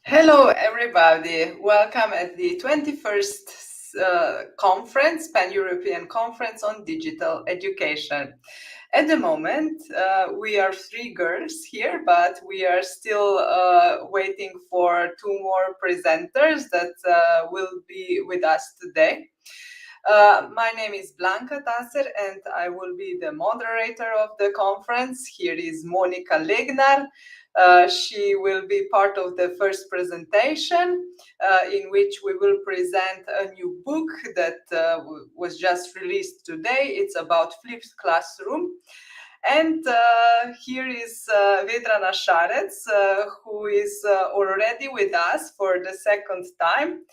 Hello, everybody. Welcome at the 21st conference, Pan-European Conference on Digital Education. At the moment, we are 3 girls here, but we are still waiting for 2 more presenters that will be with us today. My name is Blanka, Tacer, and I will be the moderator of the conference. Here is Monika Legnar. She will be part of the first presentation in which we will present a new book that was just released today. It's about flipped classroom. And here is Vedrana Šarec, who is already with us for the second time.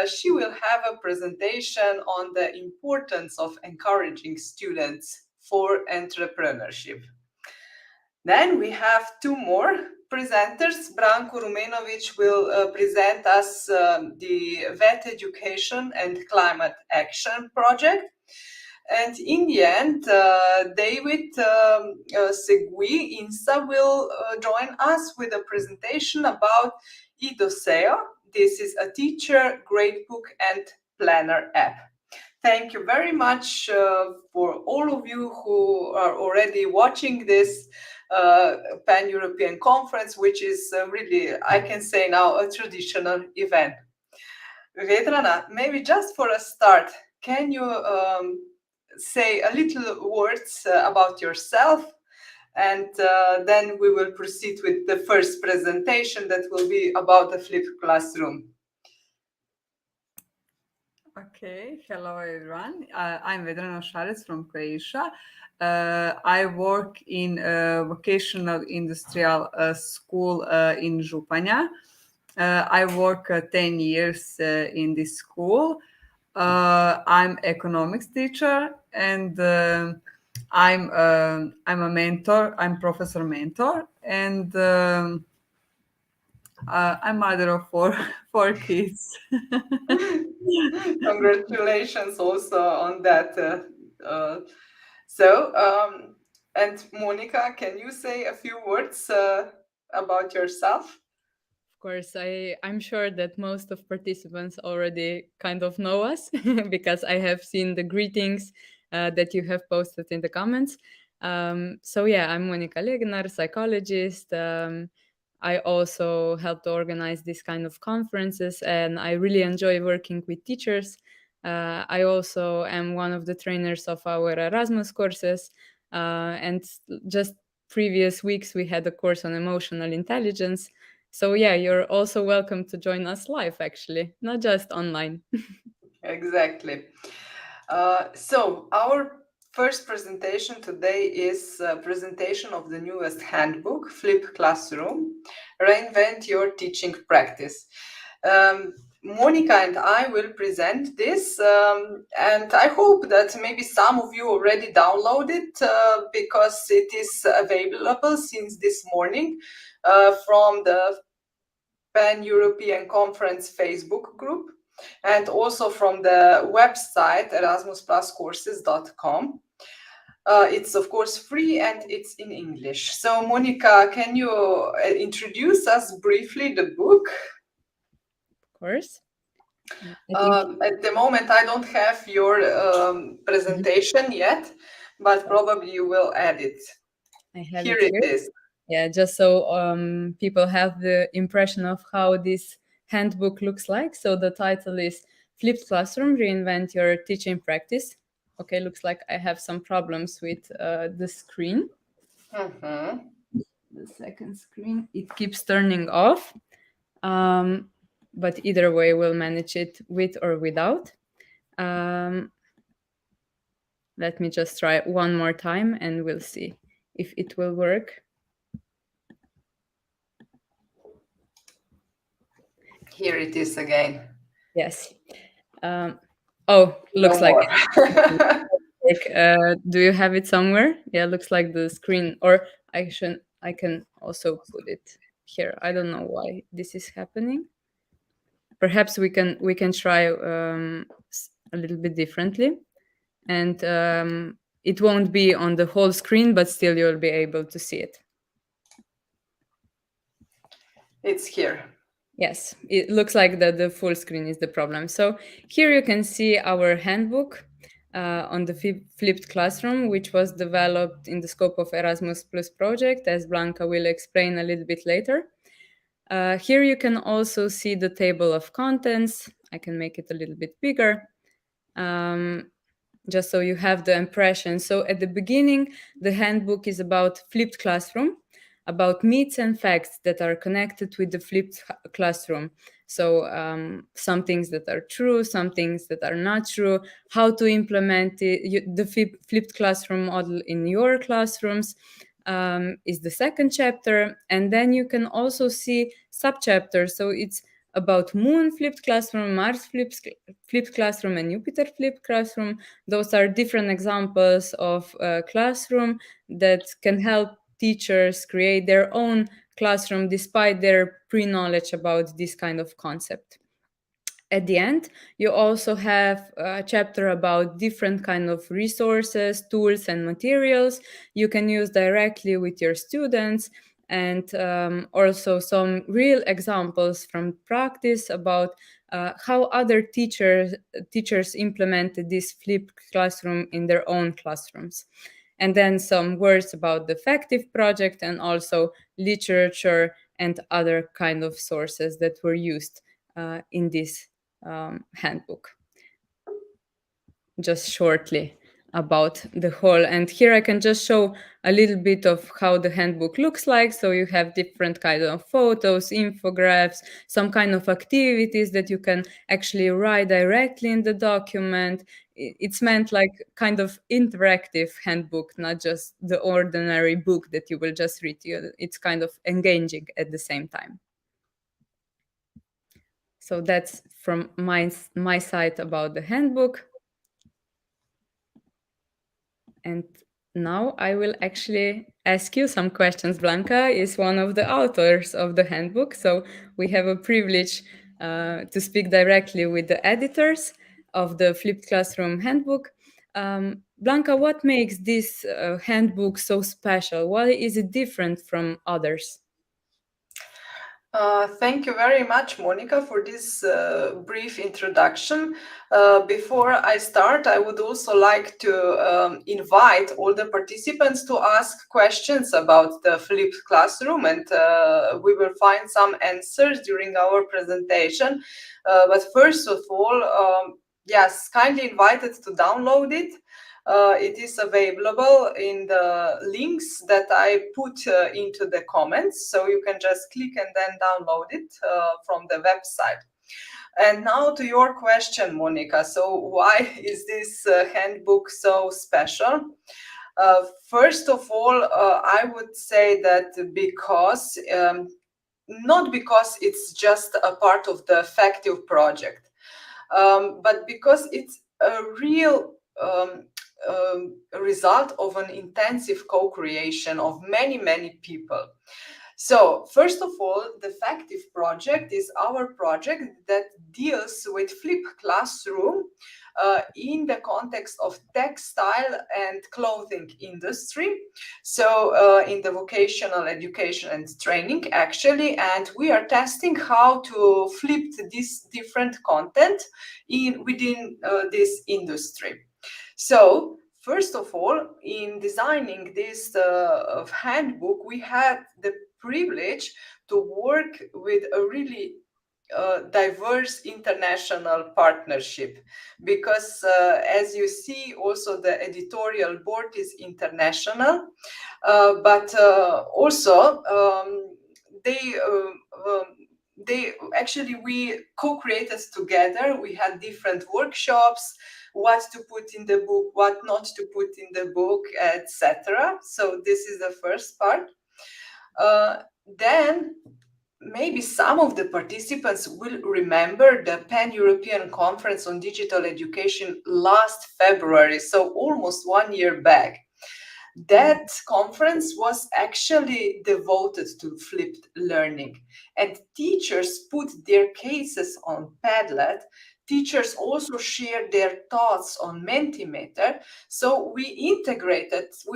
She will have a presentation on the importance of encouraging students for entrepreneurship. Then we have 2 more presenters. Branko Rumenović will present us the vet education and climate action project. And in the end, David Seguí, Insa, will join us with a presentation about iDoceo. This is a teacher gradebook and planner app. Thank you very much for all of you who are already watching this Pan-European conference, which is really, I can say now, a traditional event. Vedrana, maybe just for a start, can you say a little words about yourself, and then we will proceed with the first presentation that will be about the flipped classroom. Okay, hello everyone. I'm Vedrana Šarec from Croatia. I work in a vocational industrial school in Županja. I work 10 years in this school. I'm economics teacher, and I'm a mentor. I'm professor mentor, and I'm mother of 4 kids. Congratulations also on that. And Monika, can you say a few words about yourself? Of course, I'm sure that most of participants already kind of know us because I have seen the greetings that you have posted in the comments. So yeah, I'm Monika Legnar, psychologist. I also help to organize this kind of conferences, and I really enjoy working with teachers. I also am one of the trainers of our Erasmus courses, and just previous weeks we had a course on emotional intelligence. So yeah, you're also welcome to join us live, actually, not just online. Exactly. So our first presentation today is a presentation of the newest handbook, Flipped Classroom, Reinvent Your Teaching Practice. Monika and I will present this, and I hope that maybe some of you already downloaded because it is available since this morning from the Pan-European Conference Facebook group, and also from the website erasmuspluscourses.com. It's of course free and it's in English. So Monika, can you introduce us briefly the book? Of course. At the moment I don't have your presentation yet, but probably you will add it. Here it is. Yeah, just so people have the impression of how this handbook looks like. So the title is Flipped Classroom, Reinvent Your Teaching Practice. Okay, looks like I have some problems with the screen. the second screen. It keeps turning off. But either way, we'll manage it with or without. Let me just try one more time and we'll see if it will work. Here it is again. Yes. Looks like do you have it somewhere? Yeah, looks like the screen, or I can also put it here. I don't know why this is happening. Perhaps we can try a little bit differently, and it won't be on the whole screen, but still you'll be able to see it. It's here. Yes, it looks like the full screen is the problem. So here you can see our handbook on the flipped classroom, which was developed in the scope of Erasmus Plus project, as Blanka will explain a little bit later. Here you can also see the table of contents. I can make it a little bit bigger, just so you have the impression. So at the beginning, the handbook is about flipped classroom, about myths and facts that are connected with the flipped classroom. So some things that are true, some things that are not true, how to implement the flipped classroom model in your classrooms is the second chapter. And then you can also see subchapters. So it's about Moon flipped classroom, Mars flipped classroom, and Jupiter flipped classroom. Those are different examples of classroom that can help teachers create their own classroom despite their pre-knowledge about this kind of concept. At the end, you also have a chapter about different kind of resources, tools, and materials you can use directly with your students, and also some real examples from practice about how other teachers implemented this flipped classroom in their own classrooms. And then some words about the effective project and also literature and other kind of sources that were used in this handbook. Just shortly about the whole, and here I can just show a little bit of how the handbook looks like. So you have different kind of photos, infographics, some kind of activities that you can actually write directly in the document. It's meant like kind of interactive handbook, not just the ordinary book that you will just read. It's kind of engaging at the same time. So that's from my side about the handbook. And now I will actually ask you some questions. Blanka is one of the authors of the handbook, so we have a privilege to speak directly with the editors of the Flipped Classroom handbook. Blanka, what makes this handbook so special? Why is it different from others? Thank you very much, Monika, for this brief introduction. Before I start, I would also like to invite all the participants to ask questions about the flipped classroom, and we will find some answers during our presentation. But first of all, yes, kindly invited to download it. It is available in the links that I put into the comments, so you can just click and then download it from the website. And now to your question, Monika. So why is this handbook so special? First of all, I would say that because, not because it's just a part of the effective project, but because it's a real result of an intensive co-creation of many people. So first of all, the Factive project is our project that deals with flipped classroom in the context of textile and clothing industry. So in the vocational education and training, actually, and we are testing how to flip this different content within this industry. So first of all, in designing this handbook, we had the privilege to work with a really diverse international partnership, because as you see, also the editorial board is international, but also they actually, we co-created together. We had different workshops, what to put in the book, what not to put in the book, etc. So this is the first part. Then maybe some of the participants will remember the Pan-European Conference on Digital Education last February, so almost 1 year back. That conference was actually devoted to flipped learning, and teachers put their cases on Padlet. Teachers also shared their thoughts on Mentimeter. So we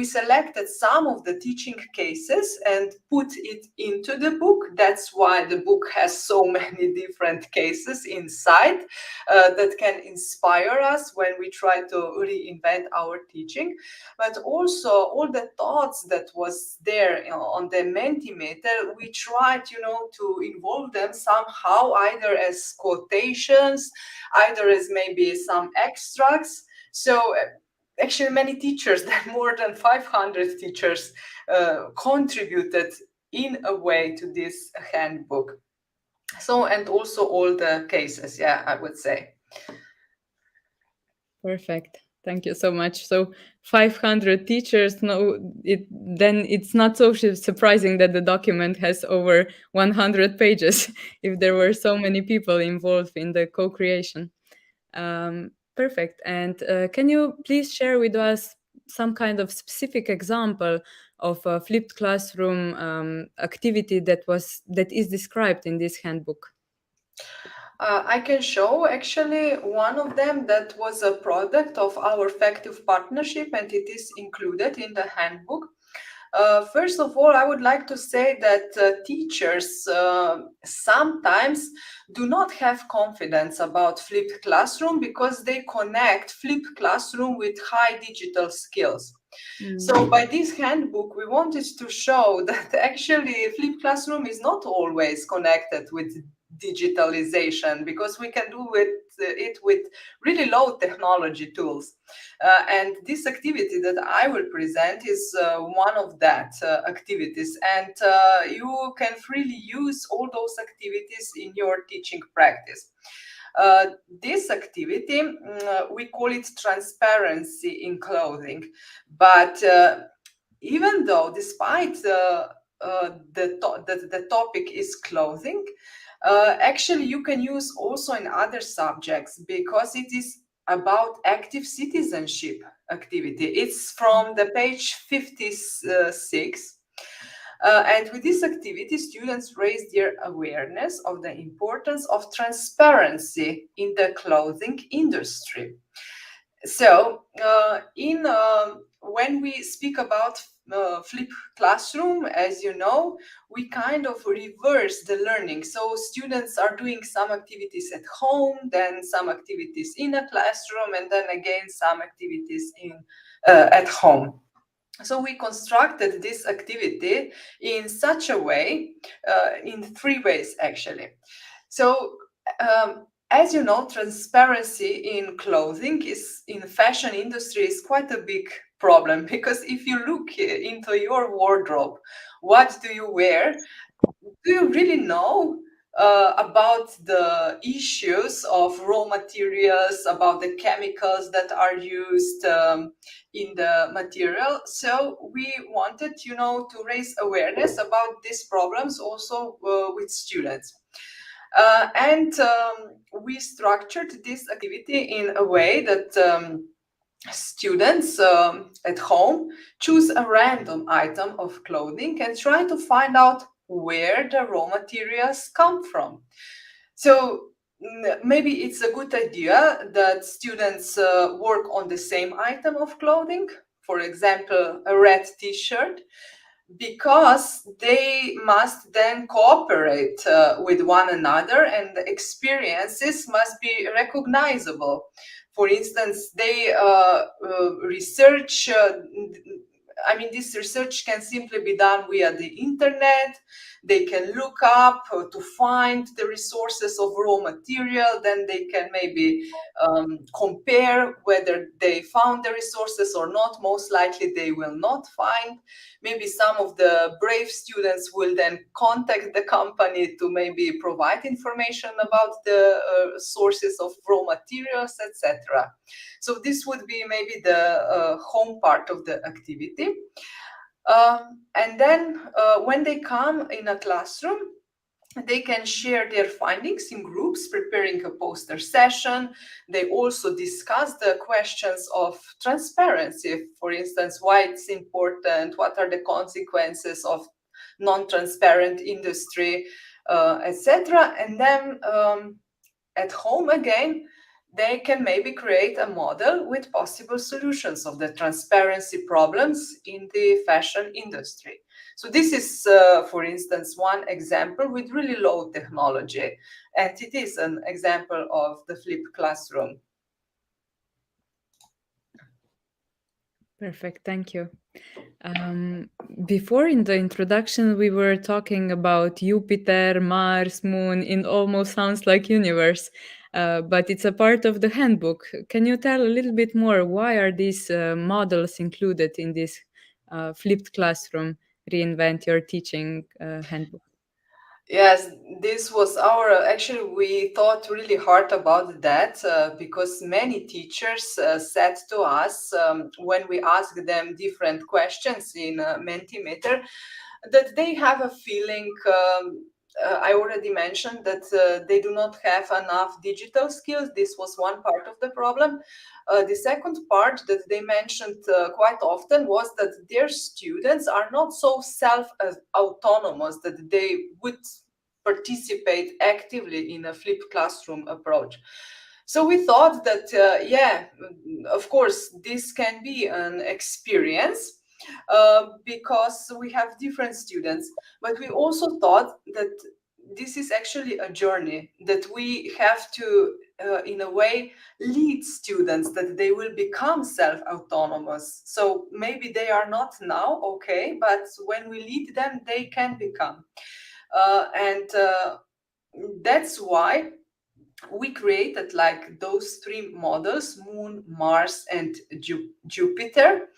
selected some of the teaching cases and put it into the book. That's why the book has so many different cases inside that can inspire us when we try to reinvent our teaching. But also all the thoughts that was there, on the Mentimeter, we tried, to involve them somehow, either as quotations, either as maybe some extracts. So actually many teachers, more than 500 teachers contributed in a way to this handbook. So, and also all the cases, I would say. Perfect. Thank you so much. So 500 teachers know it, then it's not so surprising that the document has over 100 pages if there were so many people involved in the co-creation. Perfect. And can you please share with us some kind of specific example of a flipped classroom activity that is described in this handbook? I can show actually one of them that was a product of our effective partnership, and it is included in the handbook. First of all, I would like to say that teachers sometimes do not have confidence about flipped classroom because they connect flipped classroom with high digital skills. So by this handbook, we wanted to show that actually flipped classroom is not always connected with digitalization, because we can do it with really low technology tools. And this activity that I will present is one of that activities. And you can freely use all those activities in your teaching practice. This activity, we call it transparency in clothing. But even though, despite the topic is clothing, actually you can use also in other subjects, because it is about active citizenship activity. It's from the page 56. And with this activity, students raise their awareness of the importance of transparency in the clothing industry. So, when we speak about flipped classroom, as you know, we kind of reverse the learning. So students are doing some activities at home, then some activities in a classroom, and then again some activities at home. So we constructed this activity in such a way, in 3 ways actually. So as you know, transparency in clothing in the fashion industry is quite a big problem, because if you look into your wardrobe, what do you wear? Do you really know about the issues of raw materials, about the chemicals that are used in the material? So we wanted, to raise awareness about these problems also with students. And we structured this activity in a way that students at home choose a random item of clothing and try to find out where the raw materials come from. So maybe it's a good idea that students work on the same item of clothing, for example, a red t-shirt, because they must then cooperate with one another, and the experiences must be recognizable. For instance, they research, this research can simply be done via the internet. They can look up to find the resources of raw material. Then they can maybe compare whether they found the resources or not. Most likely they will not find. Maybe some of the brave students will then contact the company to maybe provide information about the sources of raw materials, etc. So this would be maybe the home part of the activity. And then when they come in a classroom, they can share their findings in groups, preparing a poster session. They also discuss the questions of transparency, for instance, why it's important, what are the consequences of non-transparent industry, etc. And then at home again, they can maybe create a model with possible solutions of the transparency problems in the fashion industry. So this is, for instance, one example with really low technology, and it is an example of the flipped classroom. Perfect, thank you. Before in the introduction, we were talking about Jupiter, Mars, Moon. It almost sounds like universe, but it's a part of the handbook. Can you tell a little bit more? Why are these models included in this flipped classroom Reinvent Your Teaching handbook? Yes, this was our, actually, we thought really hard about that because many teachers said to us when we asked them different questions in Mentimeter that they have a feeling, I already mentioned that they do not have enough digital skills. This was one part of the problem. The second part that they mentioned quite often was that their students are not so self-autonomous that they would participate actively in a flipped classroom approach. So we thought that, yeah, of course, this can be an experience because we have different students, but we also thought that this is actually a journey that we have to, in a way, lead students that they will become self-autonomous. So maybe they are not now, okay, but when we lead them, they can become. And that's why we created like those three models, Moon, Mars, and Jupiter,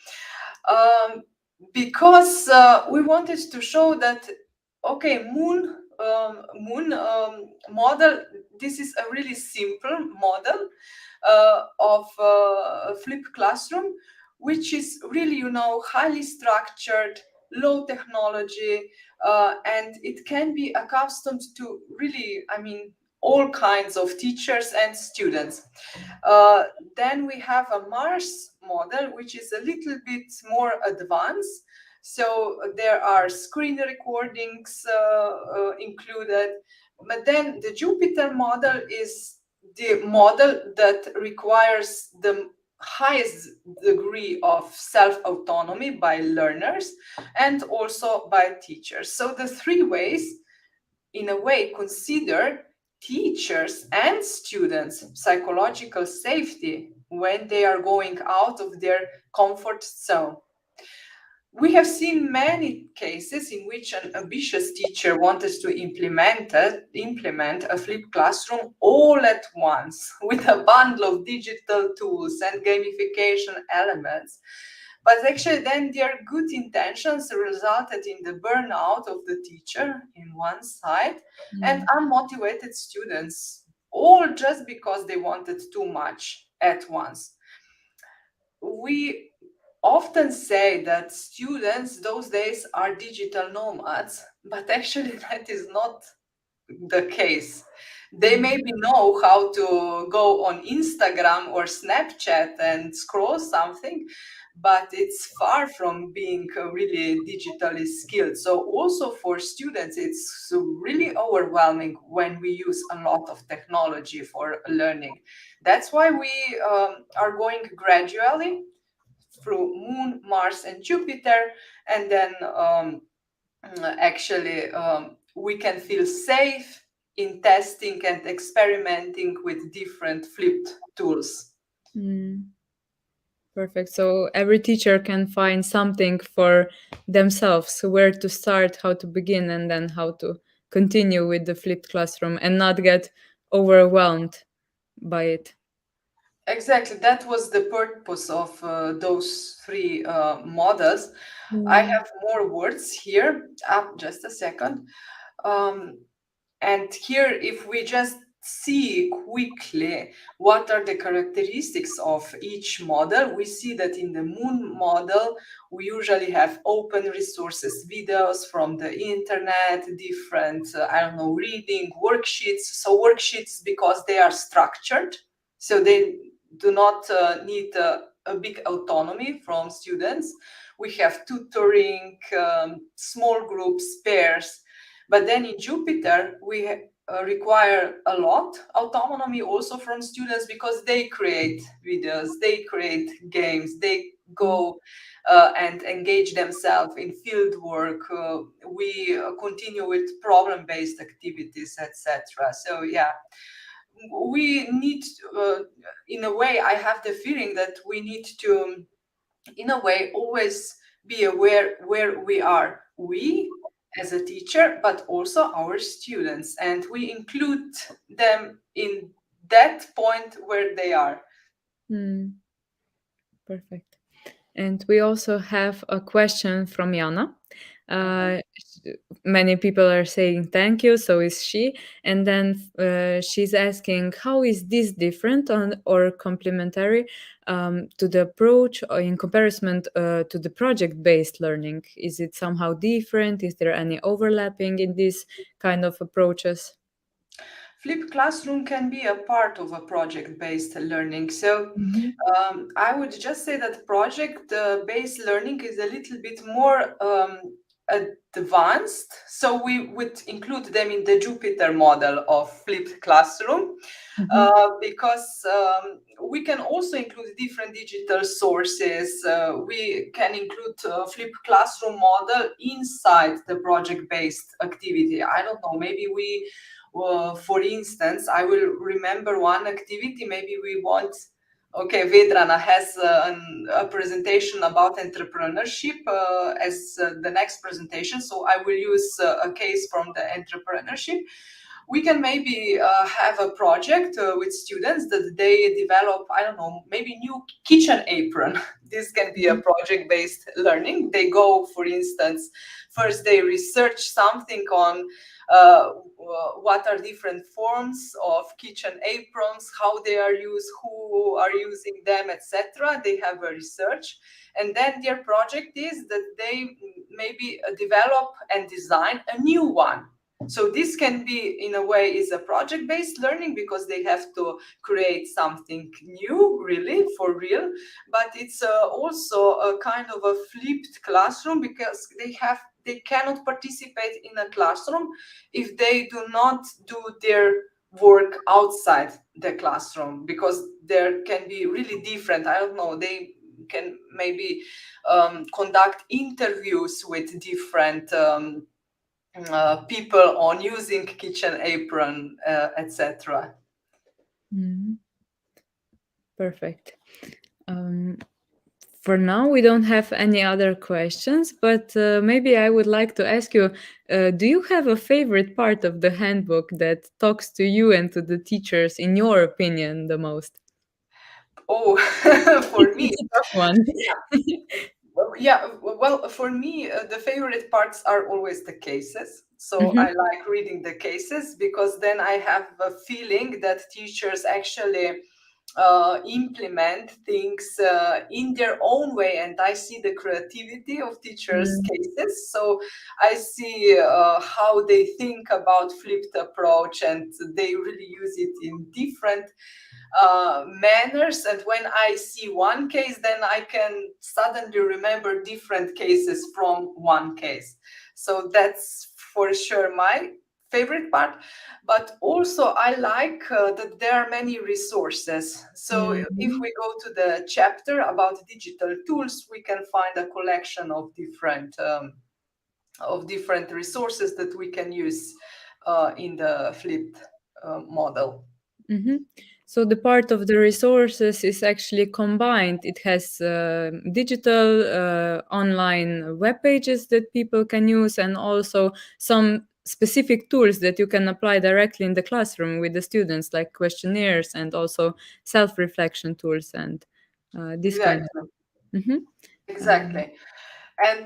because we wanted to show that, okay, Moon model, this is a really simple model of a flipped classroom, which is really, you know, highly structured, low technology, and it can be accustomed to really, I mean, all kinds of teachers and students. Then we have a Mars model, which is a little bit more advanced. So there are screen recordings included. But then the Jupiter model is the model that requires the highest degree of self-autonomy by learners and also by teachers. So the three ways, in a way, consider teachers and students' psychological safety when they are going out of their comfort zone. We have seen many cases in which an ambitious teacher wanted to implement a flipped classroom all at once with a bundle of digital tools and gamification elements. But actually then their good intentions resulted in the burnout of the teacher in one side and unmotivated students, all just because they wanted too much at once. We often say that students those days are digital nomads, but actually that is not the case. They maybe know how to go on Instagram or Snapchat and scroll something, but it's far from being really digitally skilled. So also for students, it's really overwhelming when we use a lot of technology for learning. That's why we are going gradually through Moon, Mars, and Jupiter, and then we can feel safe in testing and experimenting with different flipped tools. Perfect. So every teacher can find something for themselves, where to start, how to begin, and then how to continue with the flipped classroom and not get overwhelmed by it. Exactly, that was the purpose of those three models. I have more words here. Just a second. And here, if we just see quickly what are the characteristics of each model, we see that in the Moon model, we usually have open resources, videos from the internet, different, reading, worksheets. So worksheets, because they are structured, so they do not need a big autonomy from students. We have tutoring, small groups, pairs. But then in Jupiter, we require a lot autonomy also from students, because they create videos, they create games, they go and engage themselves in field work. We continue with problem-based activities, etc. So yeah, we need, in a way, I have the feeling that we need to, in a way, always be aware where we are, we as a teacher, but also our students, and we include them in that point where they are. Perfect. And we also have a question from Jana. Many people are saying thank you, so is she. And then she's asking, how is this different or complementary to the approach or in comparison to the project-based learning? Is it somehow different? Is there any overlapping in these kind of approaches? Flipped classroom can be a part of a project-based learning. So I would just say that project-based learning is a little bit more advanced. So we would include them in the Jupiter model of flipped classroom, because we can also include different digital sources. We can include flipped classroom model inside the project-based activity. I don't know, maybe we for instance, I will remember one activity. Maybe we want, okay, Vedrana has a presentation about entrepreneurship as the next presentation. So I will use a case from the entrepreneurship. We can maybe have a project with students that they develop, I don't know, maybe new kitchen apron. This can be a project-based learning. They go, for instance, first they research something on what are different forms of kitchen aprons, how they are used, who are using them, etc. They have a research, and then their project is that they maybe develop and design a new one. So this can be, in a way, is a project-based learning, because they have to create something new, really, for real. But it's also a kind of a flipped classroom, because they cannot participate in a classroom if they do not do their work outside the classroom, because there can be really different, I don't know, they can maybe conduct interviews with different people on using kitchen apron, etc. Perfect. For now, we don't have any other questions, but maybe I would like to ask you, do you have a favorite part of the handbook that talks to you and to the teachers, in your opinion, the most? Oh, for me, It's a tough one. yeah, well, for me, the favorite parts are always the cases. So I like reading the cases, because then I have a feeling that teachers actually implement things in their own way, and I see the creativity of teachers' cases. So I see how they think about flipped approach, and they really use it in different manners. And when I see one case, then I can suddenly remember different cases from one case. So that's for sure my favorite part. But also I like that there are many resources. So if we go to the chapter about digital tools, we can find a collection of different resources that we can use in the flipped model. So the part of the resources is actually combined. It has digital online web pages that people can use, and also some specific tools that you can apply directly in the classroom with the students, like questionnaires and also self-reflection tools and this kind Exactly. of. Mhm. Exactly. And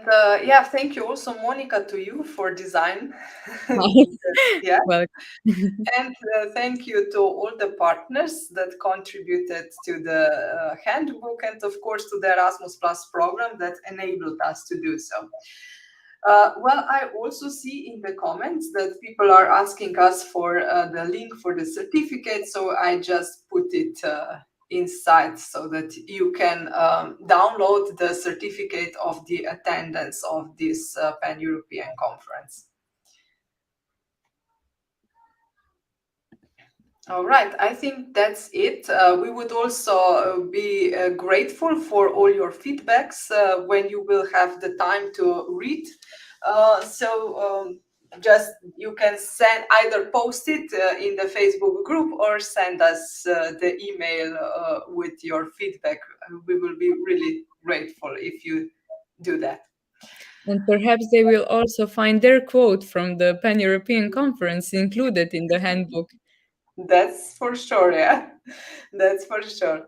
thank you also, Monika, to you for design. Yeah. Well, And thank you to all the partners that contributed to the handbook, and of course to the Erasmus Plus program that enabled us to do so. Well, I also see in the comments that people are asking us for the link for the certificate, so I just put it inside so that you can download the certificate of the attendance of this Pan-European conference. All right, I think that's it. We would also be grateful for all your feedbacks when you will have the time to read. Just you can send, either post it in the Facebook group or send us the email with your feedback. We will be really grateful if you do that. and perhaps they will also find their quote from the Pan-European conference included in the handbook. That's for sure, yeah. That's for sure.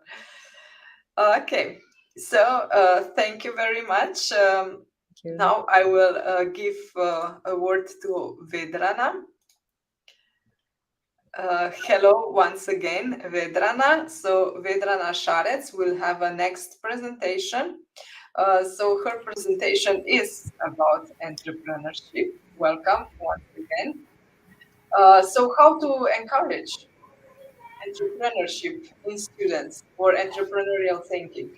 Okay, so thank you very much. Thank you. Now I will give a word to Vedrana. Hello once again, Vedrana. So Vedrana Šarec will have a next presentation. So her presentation is about entrepreneurship. Welcome once again. So how to encourage entrepreneurship in students or entrepreneurial thinking?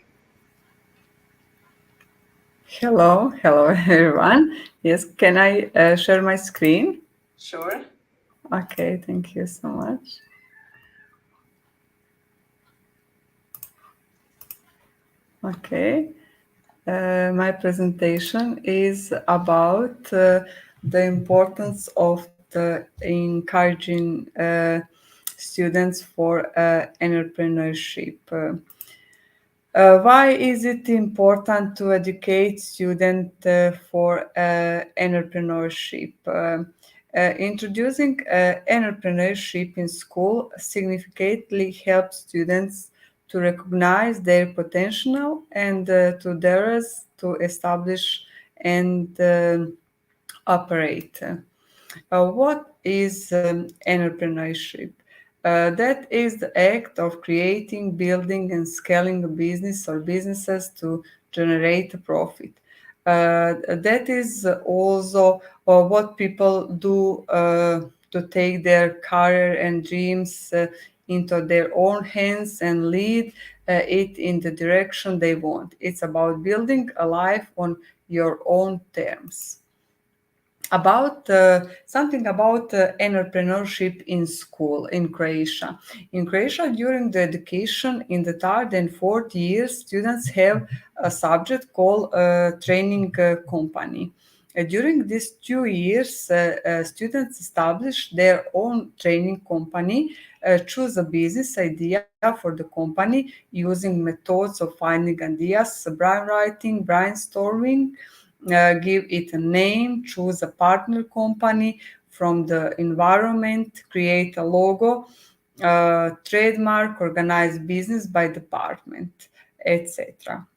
Hello, hello everyone. Yes, can I share my screen? Sure. Okay, thank you so much. Okay, my presentation is about the importance of the encouraging students for entrepreneurship. Why is it important to educate students for entrepreneurship? Introducing entrepreneurship in school significantly helps students to recognize their potential and to dare to establish and operate. What is entrepreneurship? That is the act of creating, building, and scaling a business or businesses to generate a profit. That is also what people do to take their career and dreams into their own hands and lead it in the direction they want. It's about building a life on your own terms. About something about entrepreneurship in school in Croatia. In Croatia, during the education in the third and fourth years, students have a subject called training company. During these 2 years, students establish their own training company, choose a business idea for the company using methods of finding ideas, brainwriting, brainstorming, give it a name, choose a partner company from the environment, create a logo, trademark, organize business by department, etc.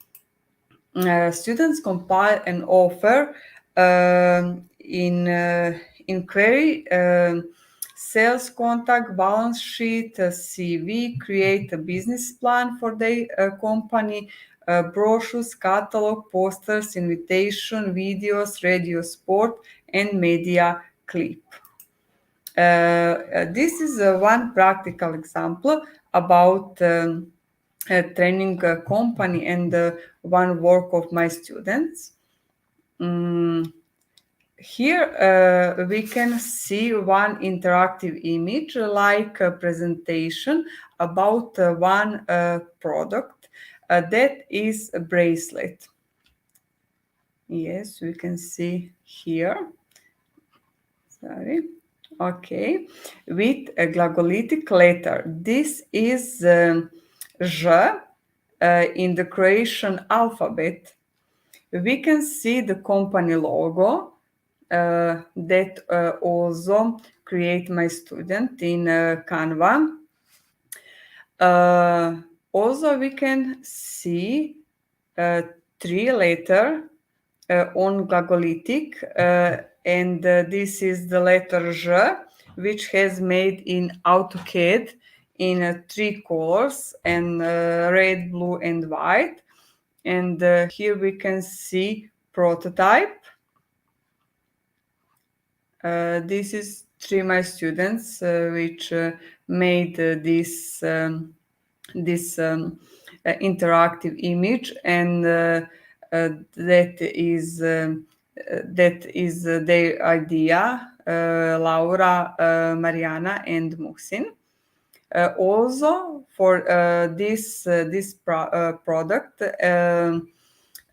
Students compile an offer in query, sales contact, balance sheet, CV, create a business plan for their company, brochures, catalog, posters, invitation, videos, radio sport, and media clip. This is one practical example about a training company and one work of my students. Here we can see one interactive image like a presentation about one product that is a bracelet. Yes, we can see here. Sorry. Okay, with a glagolitic letter. This is Ž in the Croatian alphabet. We can see the company logo that also create my student in Canva. Also, we can see three letter on glagolitic, and this is the letter Ž, which has made in AutoCAD in three colors, and red, blue, and white. And here we can see prototype. This is three my students which made this interactive image, and that is their idea, Laura, Mariana, and Muhsin. Also, for this product,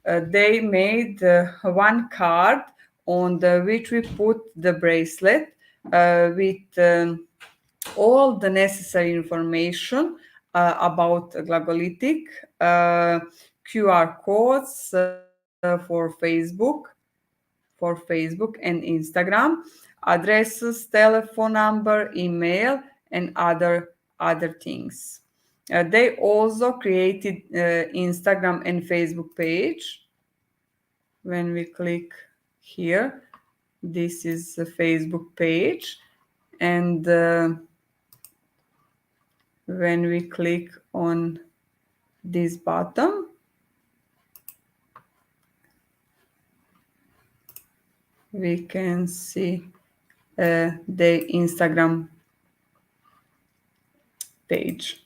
they made one card on which we put the bracelet with all the necessary information about glagolitic, QR codes for Facebook and Instagram, addresses, telephone number, email, and other things. They also created Instagram and Facebook page. When we click here, this is the Facebook page, and when we click on this button, we can see the Instagram page.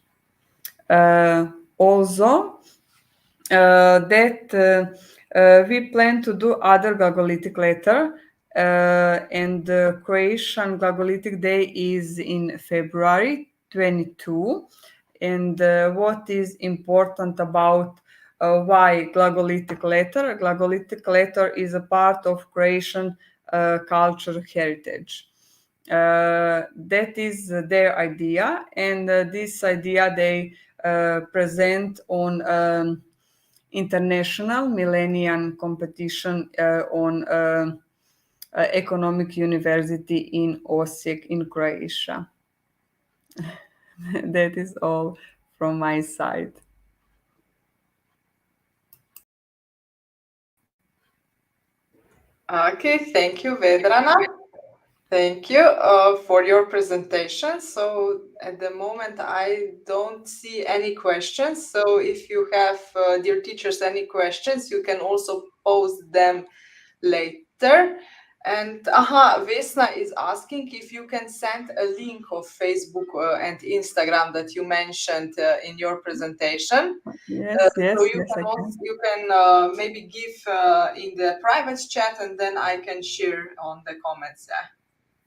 Also, that we plan to do other glagolitic letter, and the Croatian glagolitic day is in February 22. And what is important about why glagolitic letter? Glagolitic letter is a part of Croatian culture heritage. That is their idea, and this idea they present on international millennium competition on economic university in Osijek in Croatia. That is all from my side. Okay, thank you, Vedrana. Thank you for your presentation. So at the moment, I don't see any questions. So if you have, dear teachers, any questions, you can also post them later. And Vesna is asking if you can send a link of Facebook and Instagram that you mentioned in your presentation. Yes, So you can maybe give in the private chat, and then I can share on the comments.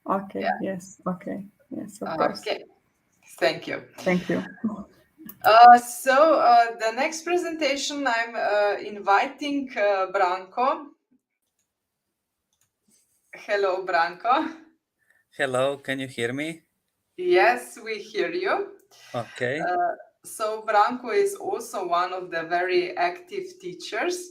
Okay. Yeah. Yes. Okay. Yes. Of course. Okay. Thank you. Thank you. So the next presentation, I'm inviting Branko. Hello, Branko. Hello, can you hear me? Yes, we hear you. Okay. So Branko is also one of the very active teachers.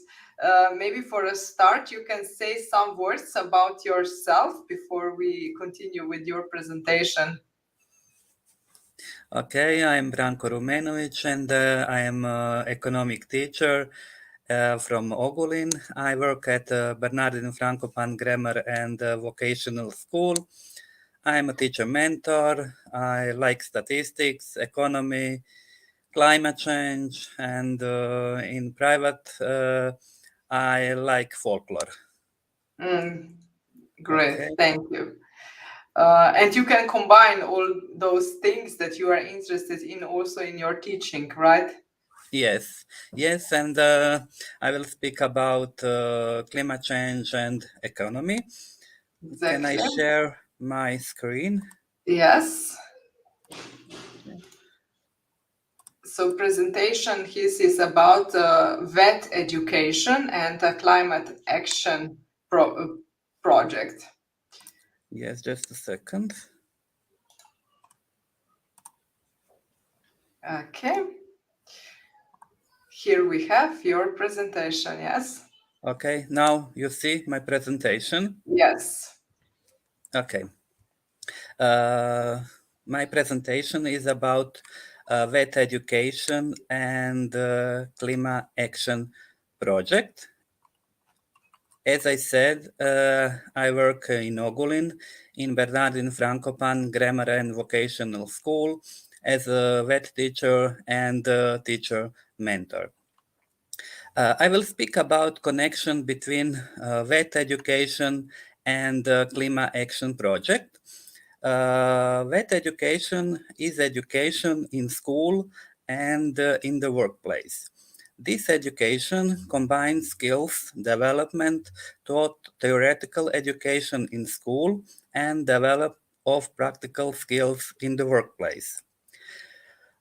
Maybe for a start, you can say some words about yourself before we continue with your presentation. Okay, I'm Branko Rumenović, and I am an economic teacher from Ogulin. I work at Bernardin Frankopan Grammar and Vocational School. I am a teacher mentor. I like statistics, economy, climate change, and in private, I like folklore. Great, Okay. thank you. And you can combine all those things that you are interested in also in your teaching, right? Yes, and I will speak about climate change and economy. Exactly. Can I share my screen? Yes. So presentation his is about vet education and a climate action project. Yes, just a second. Okay. Here we have your presentation, yes? Okay, now you see my presentation. Yes. Okay. My presentation is about vet education and climate action project. As I said, I work in Ogulin, in Bernardin Frankopan Grammar and Vocational School as a vet teacher and teacher mentor. I will speak about connection between vet education and climate action project. Vet education is education in school and in the workplace. This education combines skills development taught theoretical education in school and develop of practical skills in the workplace.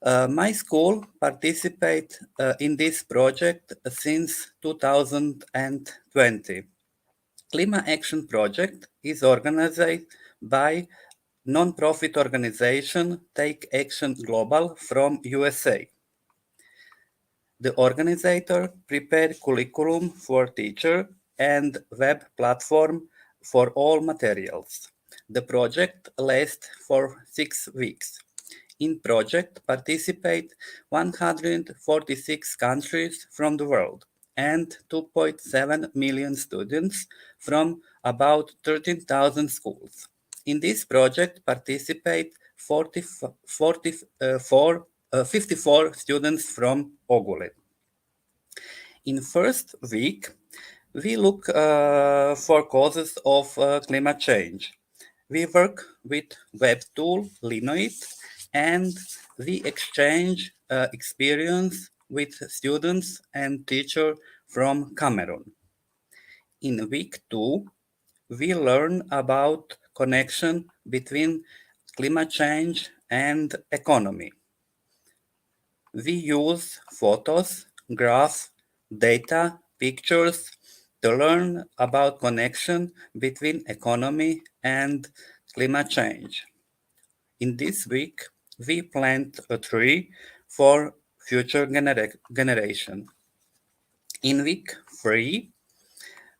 My school participate in this project since 2020. Climate Action Project is organized by non-profit organization Take Action Global from USA. The organizer prepared curriculum for teacher and web platform for all materials. The project lasts for 6 weeks. In project participate 146 countries from the world and 2.7 million students from about 13,000 schools. In this project participate 54 students from Ogulin. In first week, we look for causes of climate change. We work with web tool Linoit and we exchange experience with students and teachers from Cameroon. In week 2, we learn about connection between climate change and economy. We use photos, graphs, data, pictures to learn about connection between economy and climate change. In this week, we plant a tree for future generation. In week 3,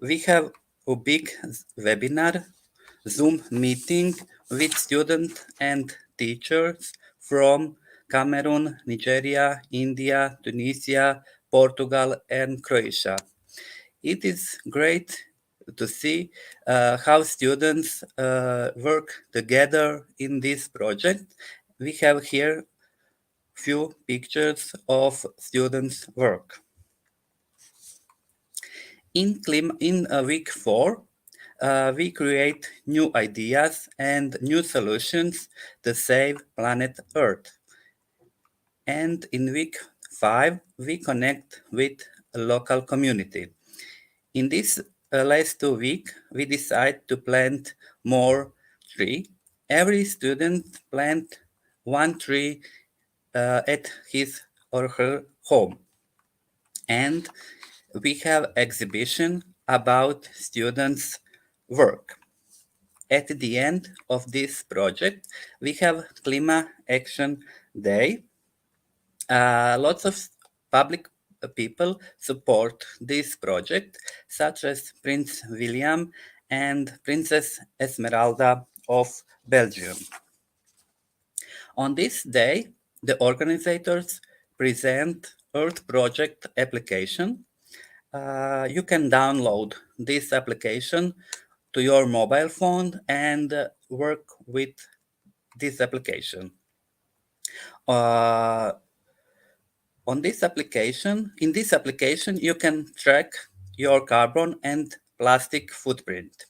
we have a big webinar, Zoom meeting with students and teachers from Cameroon, Nigeria, India, Tunisia, Portugal, and Croatia. It is great to see how students work together in this project. We have here few pictures of students' work. In week 4, we create new ideas and new solutions to save planet Earth. And in week 5, we connect with a local community. In this last 2 weeks, we decide to plant more tree. Every student plant one tree at his or her home. And we have exhibition about students' work. At the end of this project, we have Climate Action Day. Lots of public people support this project, such as Prince William and Princess Esmeralda of Belgium. On this day, the organizers present Earth Project application. You can download this application to your mobile phone and work with this application. In this application, you can track your carbon and plastic footprint.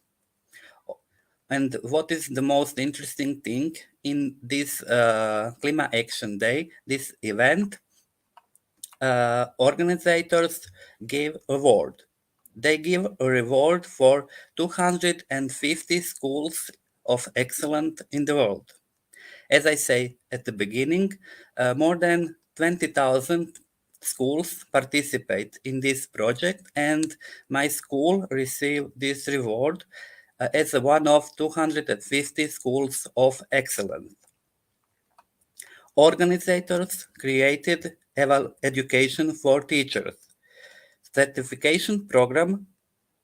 And what is the most interesting thing in this Climate Action Day, this event? Organizers gave award. They give a reward for 250 schools of excellence in the world. As I say at the beginning, more than 20,000 schools participate in this project, and my school received this reward as one of 250 schools of excellence. Organizers created education for teachers. Certification program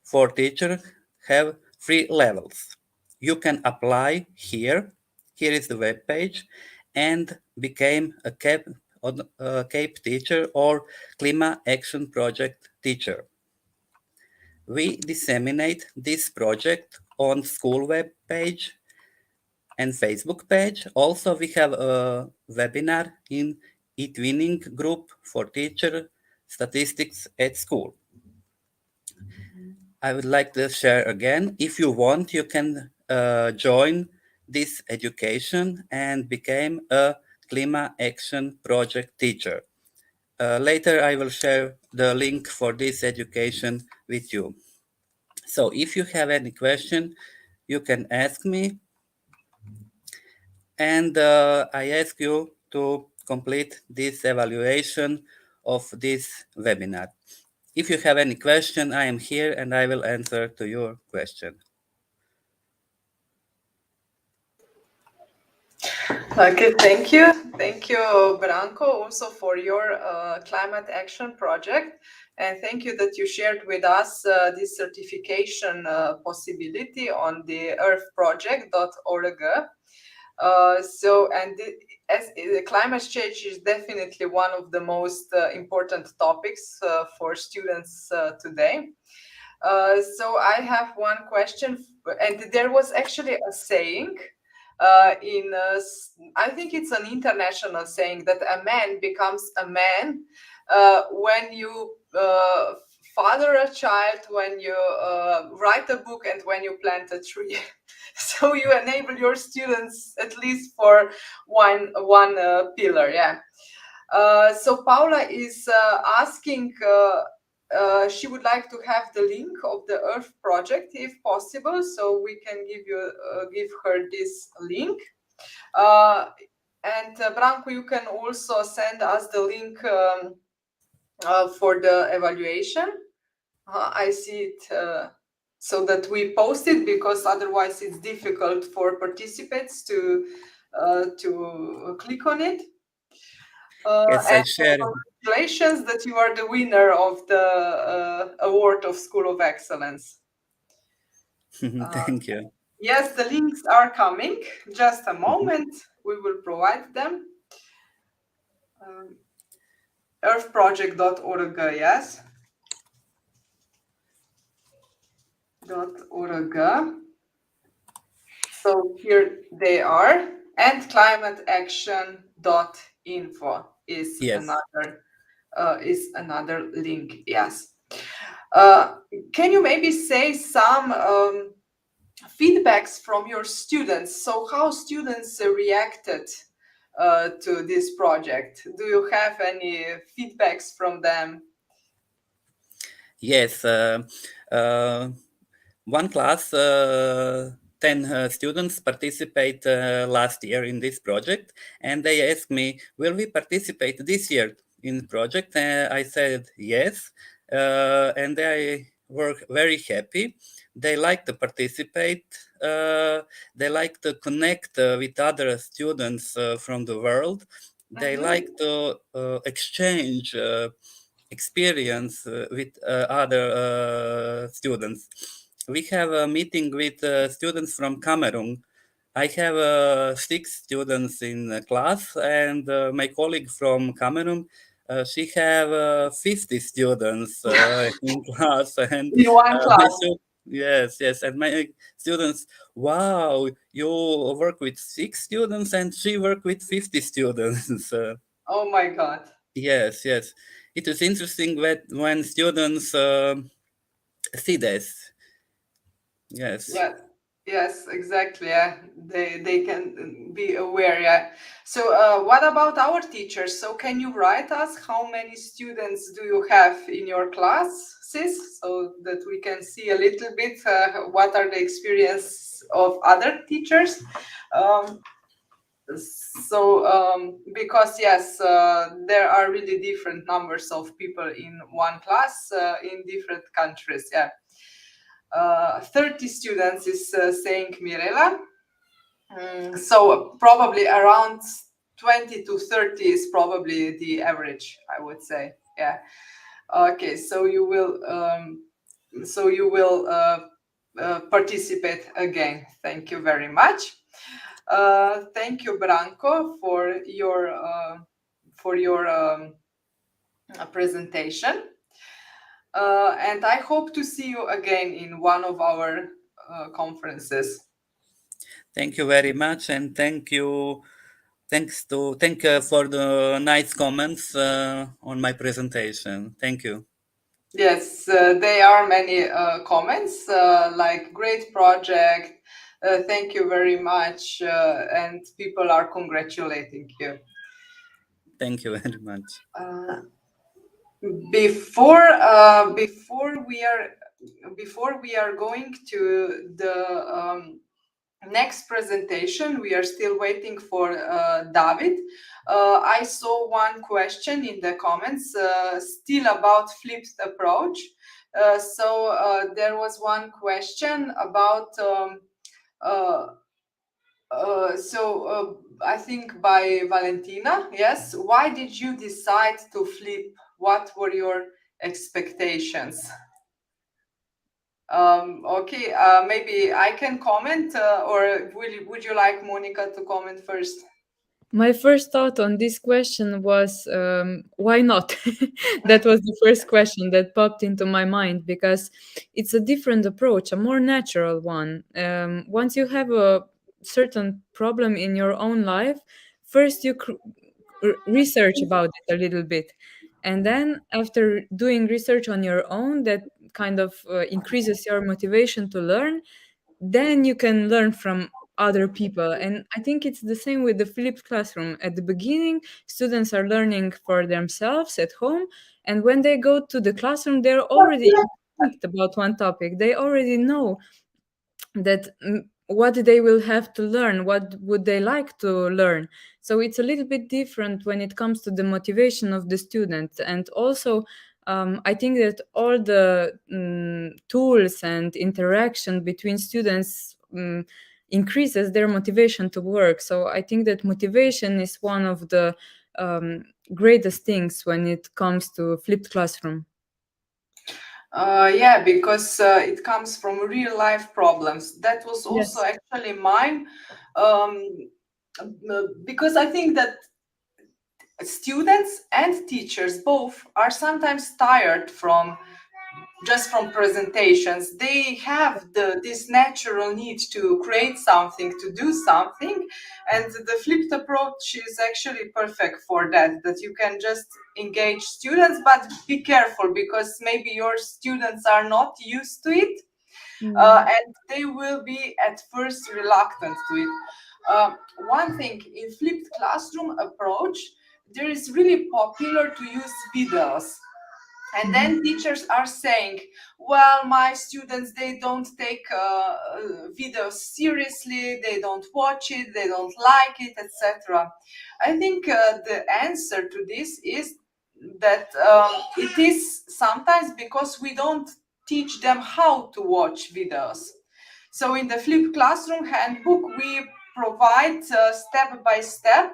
for teachers have 3 levels. You can apply here. Here is the web page, and become a CAPE teacher or Climate Action Project teacher. We disseminate this project on school web page and Facebook page. Also, we have a webinar in eTwinning group for teacher statistics at school. I would like to share again. If you want, you can join this education and become a Climate Action Project teacher. Later, I will share the link for this education with you. So if you have any question, you can ask me. And I ask you to complete this evaluation of this webinar. If you have any question, I am here and I will answer to your question. Okay, thank you. Thank you, Branko, also for your climate action project. And thank you that you shared with us this certification possibility on the earthproject.org. As the climate change is definitely one of the most important topics for students today. So I have one question, and there was actually a saying I think it's an international saying that a man becomes a man when you father a child, when you write a book, and when you plant a tree. So you enable your students at least for one pillar, yeah. So Paula is asking. She would like to have the link of the Earth project if possible, so we can give her this link. And Branko, you can also send us the link for the evaluation. I see it so that we post it, because otherwise it's difficult for participants to click on it. Yes, I share. Congratulations that you are the winner of the award of School of Excellence. Thank you. Yes, the links are coming. Just a moment, we will provide them. Earthproject.org, yes. .org. So here they are, and climateaction.info is Yes. another link. Yes. Can you maybe say some feedbacks from your students? So how students reacted to this project? Do you have any feedbacks from them? Yes. One class, 10 students participate last year in this project, and they asked me, will we participate this year in the project? I said yes, and they were very happy. They like to participate. They like to connect with other students from the world. They like to exchange experience with other students. We have a meeting with students from Cameroon. I have 6 students in class, and my colleague from Cameroon, she have 50 students in class. And In one class. Yes, and my students, wow, you work with 6 students, and she work with 50 students. Oh my God. Yes. It is interesting when students see this. Yes. Yes, exactly. Yeah, they can be aware. Yeah. So, what about our teachers? So, can you write us how many students do you have in your classes, so that we can see a little bit what are the experience of other teachers? Because yes, there are really different numbers of people in one class in different countries. Yeah. 30 students is saying Mirela. So probably around 20 to 30 is probably the average, I would say. Yeah. Okay. So you will participate again. Thank you very much. Thank you, Branko, for your presentation. And I hope to see you again in one of our conferences. Thank you very much, and thank you for the nice comments on my presentation. Thank you. Yes, there are many comments like great project, thank you very much, and people are congratulating you. Thank you very much. Before we are going to the next presentation, we are still waiting for David. I saw one question in the comments still about flipped approach. So there was one question about I think by Valentina. Yes, why did you decide to flip? What were your expectations? Okay, maybe I can comment, or would you like Monika to comment first? My first thought on this question was, why not? That was the first question that popped into my mind, because it's a different approach, a more natural one. Once you have a certain problem in your own life, first you research about it a little bit. And then after doing research on your own, that kind of increases your motivation to learn, then you can learn from other people. And I think it's the same with the flipped classroom. At the beginning, students are learning for themselves at home, and when they go to the classroom, they're already intact about one topic. They already know that what they will have to learn, what would they like to learn. So it's a little bit different when it comes to the motivation of the student. And also I think that all the tools and interaction between students increases their motivation to work. So I think that motivation is one of the greatest things when it comes to flipped classroom. Yeah, because it comes from real life problems. That was also Yes. actually mine, because I think that students and teachers both are sometimes tired from presentations. They have this natural need to create something, to do something, and the flipped approach is actually perfect for that you can just engage students, but be careful because maybe your students are not used to it, and they will be at first reluctant to it. One thing in flipped classroom approach, there is really popular to use videos. And then teachers are saying, well, my students, they don't take videos seriously, they don't watch it, they don't like it, etc. I think the answer to this is that it is sometimes because we don't teach them how to watch videos. So in the Flipped Classroom Handbook, we provide step-by-step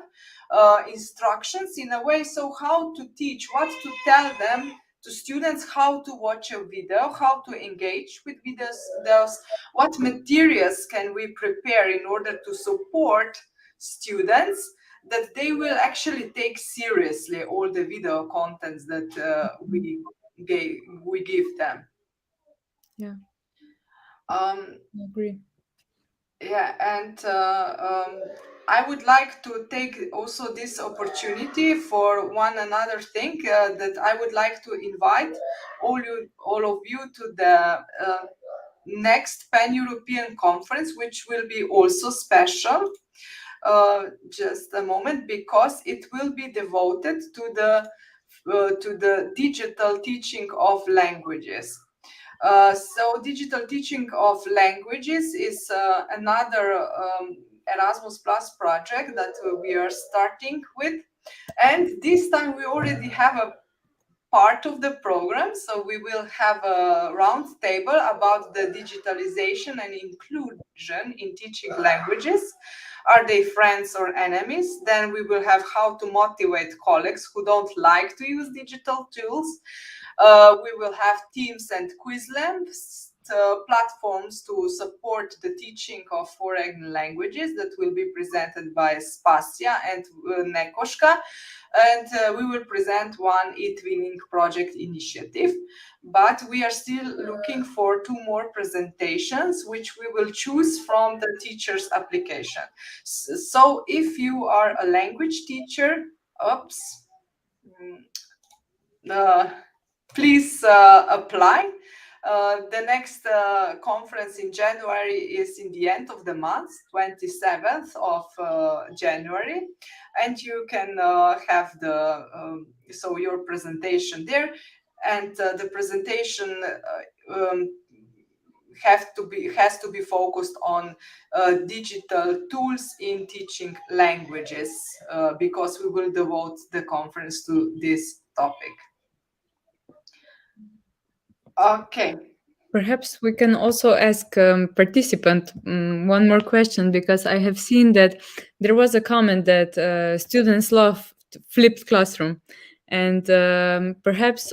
instructions in a way, so how to teach, what to tell them, to students, how to watch a video, how to engage with videos, what materials can we prepare in order to support students, that they will actually take seriously all the video contents that we give them. Yeah. I agree. Yeah, and I would like to take also this opportunity for one another thing, that I would like to invite all of you to the next Pan-European conference, which will be also special. Just a moment, because it will be devoted to the digital teaching of languages. So digital teaching of languages is another Erasmus Plus project that we are starting with. And this time we already have a part of the program. So we will have a round table about the digitalization and inclusion in teaching languages. Are they friends or enemies? Then we will have how to motivate colleagues who don't like to use digital tools. We will have Teams and Quizlabs, platforms to support the teaching of foreign languages that will be presented by Spasia and Nekoška. And we will present one e-twinning project initiative. But we are still looking for 2 more presentations, which we will choose from the teacher's application. So if you are a language teacher, please apply. The next conference in January is in the end of the month, 27th of January, and you can have your presentation there, and the presentation has to be focused on digital tools in teaching languages, because we will devote the conference to this topic. Okay. Perhaps we can also ask participant one more question, because I have seen that there was a comment that students love flipped classroom. And perhaps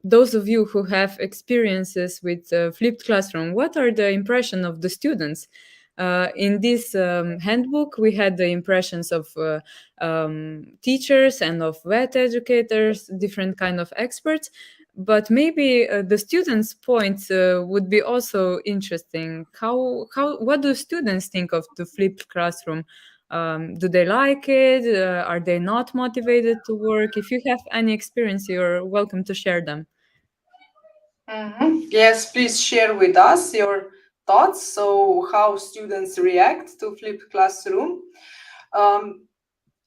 those of you who have experiences with flipped classroom, what are the impression of the students? In this handbook, we had the impressions of teachers and of vet educators, different kind of experts. But maybe the students' points would be also interesting. What do students think of the flipped classroom? Do they like it? Are they not motivated to work? If you have any experience, you're welcome to share them. Yes, please share with us your thoughts. So how students react to flipped classroom.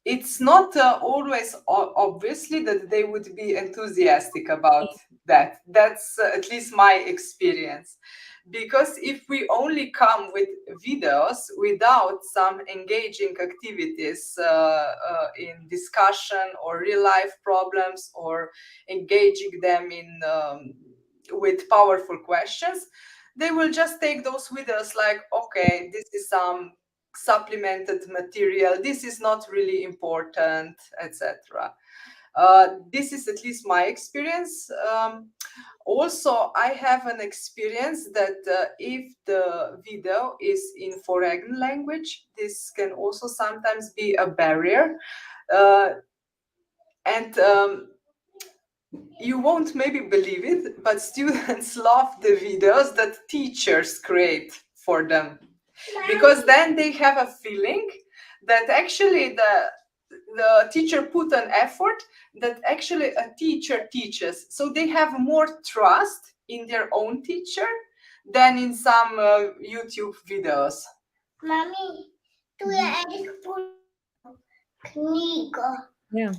It's not always obviously that they would be enthusiastic about that. That's at least my experience. Because if we only come with videos without some engaging activities in discussion or real life problems, or engaging them in with powerful questions, they will just take those videos like, okay, this is some supplemented material, this is not really important, etc. This is at least my experience. Also, I have an experience that if the video is in foreign language, this can also sometimes be a barrier. And you won't maybe believe it, but students love the videos that teachers create for them, because then they have a feeling that actually the teacher put an effort, that actually a teacher teaches. So they have more trust in their own teacher than in some YouTube videos. Mami, tu je knjigo. Yeah.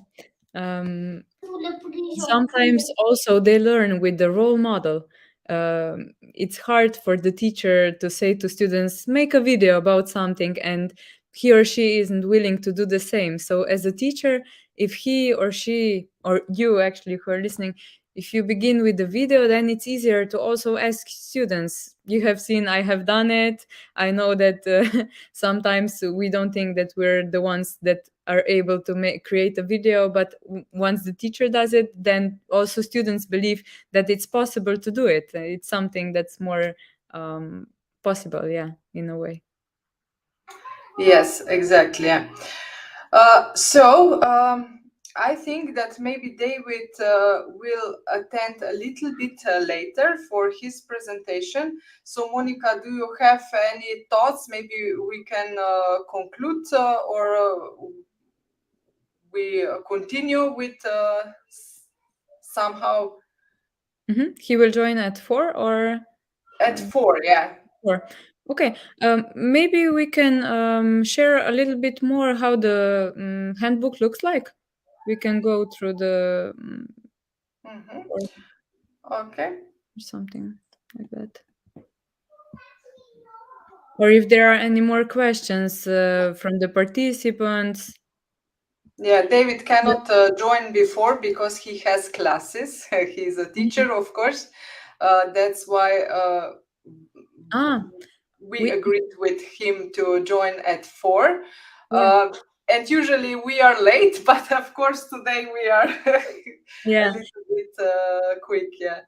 Sometimes also they learn with the role model. It's hard for the teacher to say to students, make a video about something, and he or she isn't willing to do the same. So as a teacher, if he or she, or you actually who are listening, if you begin with the video, then it's easier to also ask students. You have seen, I have done it. I know that sometimes we don't think that we're the ones that are able to create a video, but once the teacher does it, then also students believe that it's possible to do it. It's something that's more possible, yeah, in a way. Yes, exactly. I think that maybe David will attend a little bit later for his presentation. So Monika, do you have any thoughts? Maybe we can conclude or we continue with somehow. He will join at 4 or? At 4, yeah. 4. Okay, maybe we can share a little bit more how the handbook looks like. We can go through the Okay. Or something like that. Or if there are any more questions from the participants. Yeah, David cannot join before because he has classes. He's a teacher, of course. That's why we agreed with him to join at 4. Yeah. And usually we are late, but of course today we are Yeah. a little bit quick. Yeah.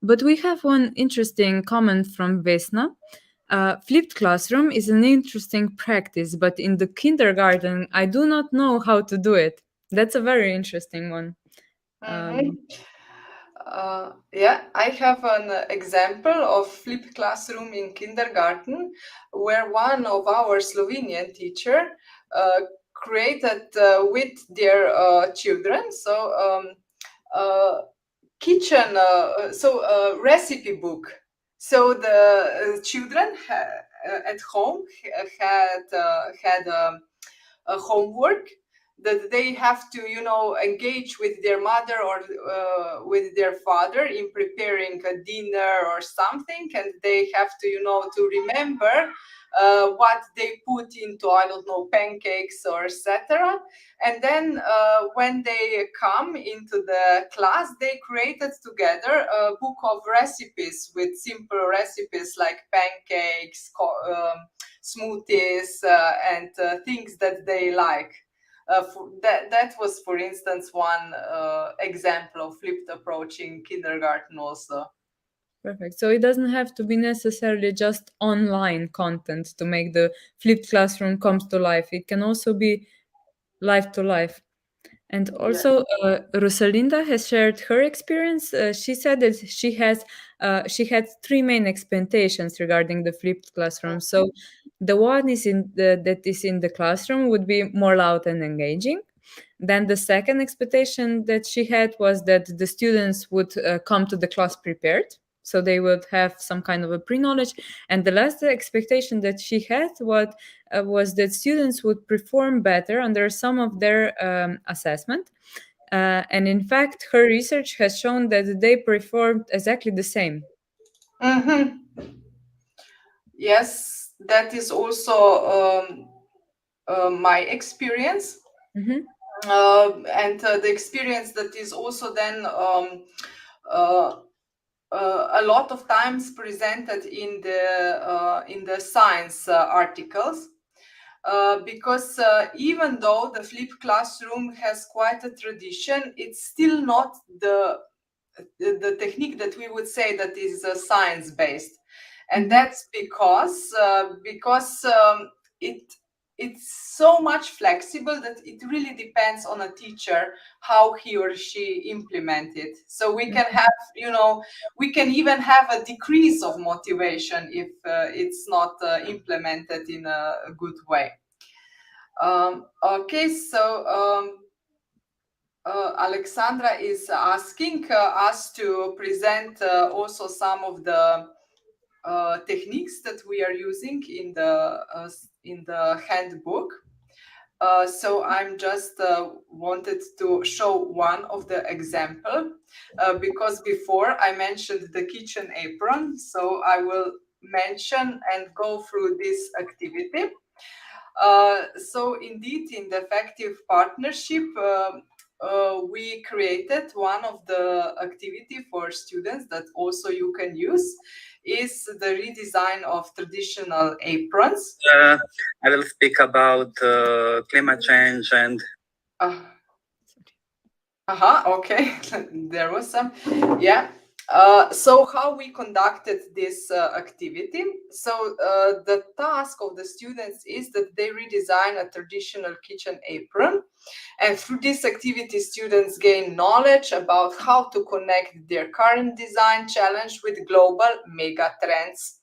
But we have one interesting comment from Vesna. Flipped classroom is an interesting practice, but in the kindergarten, I do not know how to do it. That's a very interesting one. Yeah, I have an example of flipped classroom in kindergarten where one of our Slovenian teacher created with their children. So kitchen, recipe book. So the children at home had a homework that they have to, engage with their mother or with their father in preparing a dinner or something, and they have to, to remember what they put into, I don't know, pancakes or etc. And then when they come into the class, they created together a book of recipes with simple recipes like pancakes, smoothies, and things that they like. That was, for instance, one example of flipped approach in kindergarten also. Perfect. So it doesn't have to be necessarily just online content to make the flipped classroom comes to life. It can also be life to life. And also, Rosalinda has shared her experience. She said that she had 3 main expectations regarding the flipped classroom. So the one is that is in the classroom would be more loud and engaging. Then the second expectation that she had was that the students would come to the class prepared. So they would have some kind of a pre-knowledge. And the last expectation that she had was that students would perform better under some of their assessment. And in fact, her research has shown that they performed exactly the same. Mm-hmm. Yes, that is also my experience. Mm-hmm. And the experience that is also then a lot of times presented in the science articles, because even though the flipped classroom has quite a tradition, it's still not the technique that we would say that is science based, and that's because it's so much flexible that it really depends on a teacher how he or she implement it. So we can have, we can even have a decrease of motivation if it's not implemented in a good way. Okay, so Alexandra is asking us to present also some of the techniques that we are using in the handbook. So I'm just wanted to show one of the example because before I mentioned the kitchen apron, so I will mention and go through this activity. So indeed, in the effective partnership, we created one of the activity for students that also you can use is the redesign of traditional aprons. I will speak about climate change and Okay. There was some, yeah. So how we conducted this activity. So the task of the students is that they redesign a traditional kitchen apron. And through this activity, students gain knowledge about how to connect their current design challenge with global mega trends.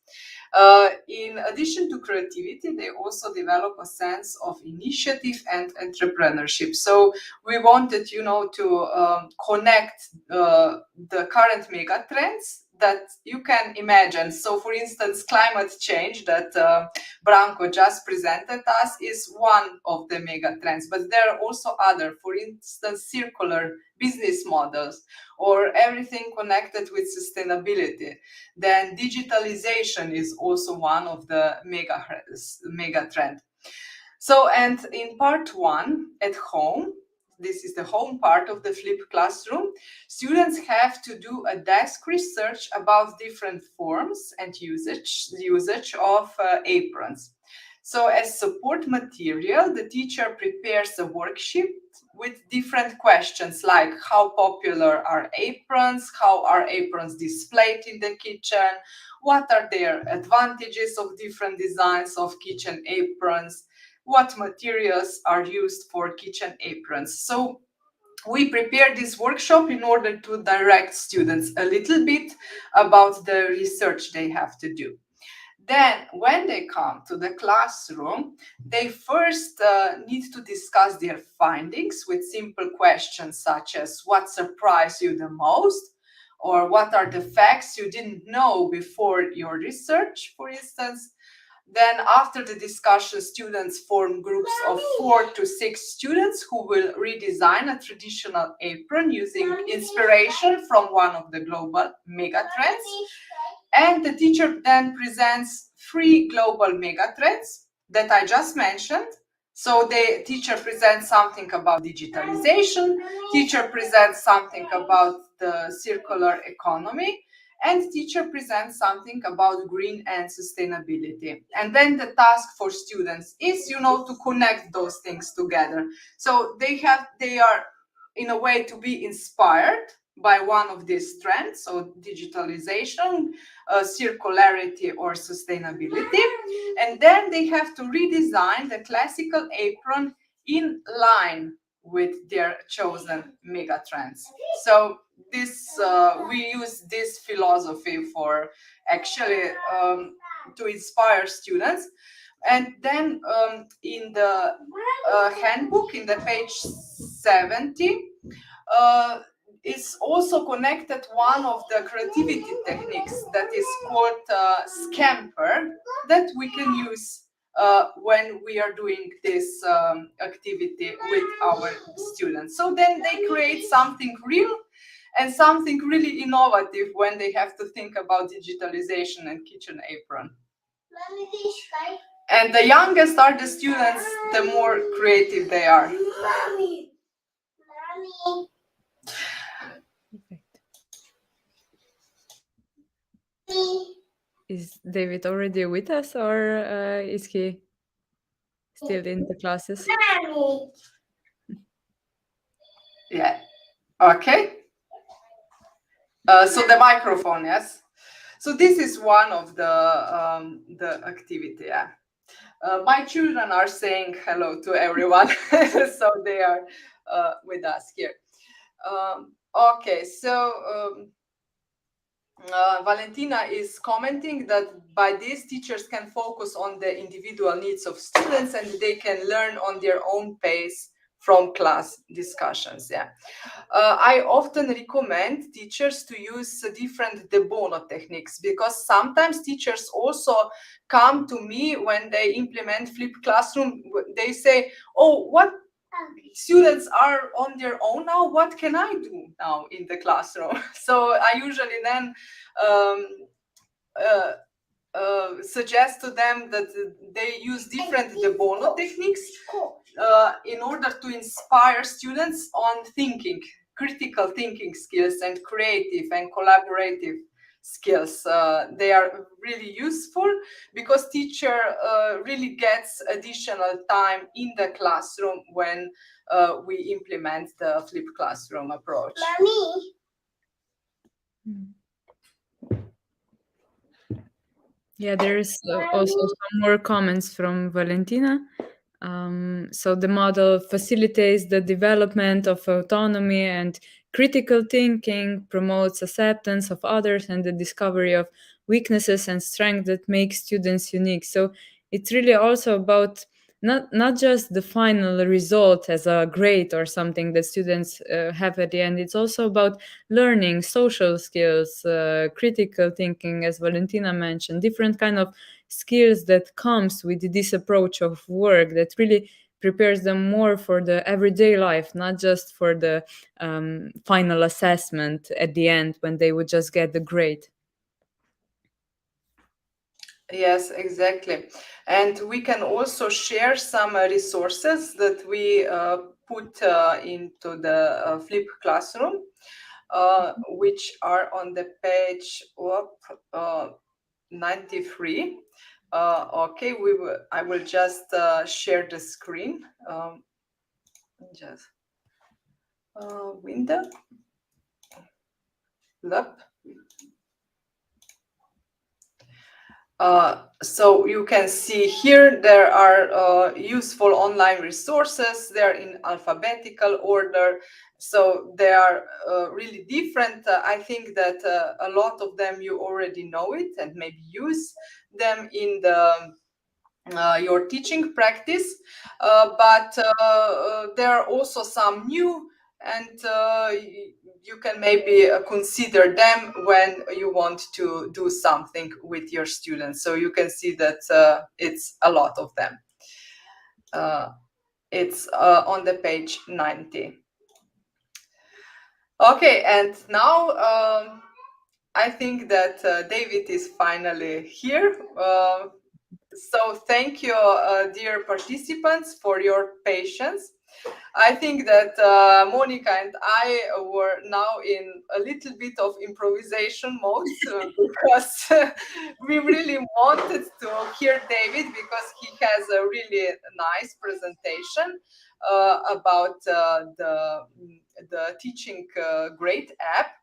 In addition to creativity, they also develop a sense of initiative and entrepreneurship. So we wanted, to connect the current mega trends that you can imagine. So, for instance, climate change that Branko just presented us is one of the mega trends, but there are also other, for instance, circular business models or everything connected with sustainability. Then digitalization is also one of the mega trend. So, and in part 1 at home, this is the home part of the flipped classroom, students have to do a desk research about different forms and usage of aprons. So as support material, the teacher prepares a worksheet with different questions like how popular are aprons, how are aprons displayed in the kitchen, what are their advantages of different designs of kitchen aprons, what materials are used for kitchen aprons. So we prepared this workshop in order to direct students a little bit about the research they have to do. Then, when they come to the classroom, they first need to discuss their findings with simple questions such as what surprised you the most, or what are the facts you didn't know before your research, for instance. Then after the discussion, students form groups of 4 to 6 students who will redesign a traditional apron using inspiration from one of the global megatrends. And the teacher then presents 3 global megatrends that I just mentioned. So the teacher presents something about digitalization, teacher presents something about the circular economy, and teacher presents something about green and sustainability. And then the task for students is, to connect those things together. So they are in a way to be inspired by one of these trends, so digitalization, circularity, or sustainability. And then they have to redesign the classical apron in line with their chosen megatrends. So this we use this philosophy for actually to inspire students. And then in the handbook, in the page 70, is also connected one of the creativity techniques that is called scamper, that we can use when we are doing this activity with our students. So then they create something real and something really innovative when they have to think about digitalization and kitchen apron. And the youngest are the students, the more creative they are. Is David already with us, or is he still in the classes? Yeah. Okay. So the microphone, yes. So this is one of the activity. Yeah. My children are saying hello to everyone, so they are with us here. Okay, so Valentina is commenting that by this, teachers can focus on the individual needs of students and they can learn on their own pace from class discussions. Yeah, I often recommend teachers to use different de bono techniques, because sometimes teachers also come to me when they implement flipped classroom. They say, "Oh, what students are on their own now? What can I do now in the classroom?" So I usually then suggest to them that they use different de bono techniques in order to inspire students on thinking, critical thinking skills, and creative and collaborative skills. They are really useful because teacher really gets additional time in the classroom when we implement the flipped classroom approach. Mommy. Yeah, there's also some more comments from Valentina. So the model facilitates the development of autonomy and critical thinking, promotes acceptance of others and the discovery of weaknesses and strengths that make students unique. So it's really also about not just the final result as a grade or something that students have at the end. It's also about learning social skills, critical thinking, as Valentina mentioned, different kind of skills that comes with this approach of work that really prepares them more for the everyday life, not just for the final assessment at the end when they would just get the grade. Yes, exactly. And we can also share some resources that we put into the Flip Classroom, which are on the page 93. Okay, I will just share the screen. Just window. Up. So you can see here there are useful online resources. They're in alphabetical order, so they are really different. I think that a lot of them you already know it and maybe use them in your teaching practice, but there are also some new, and you can maybe consider them when you want to do something with your students. So you can see that it's a lot of them. It's on the page 90. Okay, and now I think that David is finally here. So thank you, dear participants, for your patience. I think that Monika and I were now in a little bit of improvisation mode because we really wanted to hear David, because he has a really nice presentation about the Teaching Great app.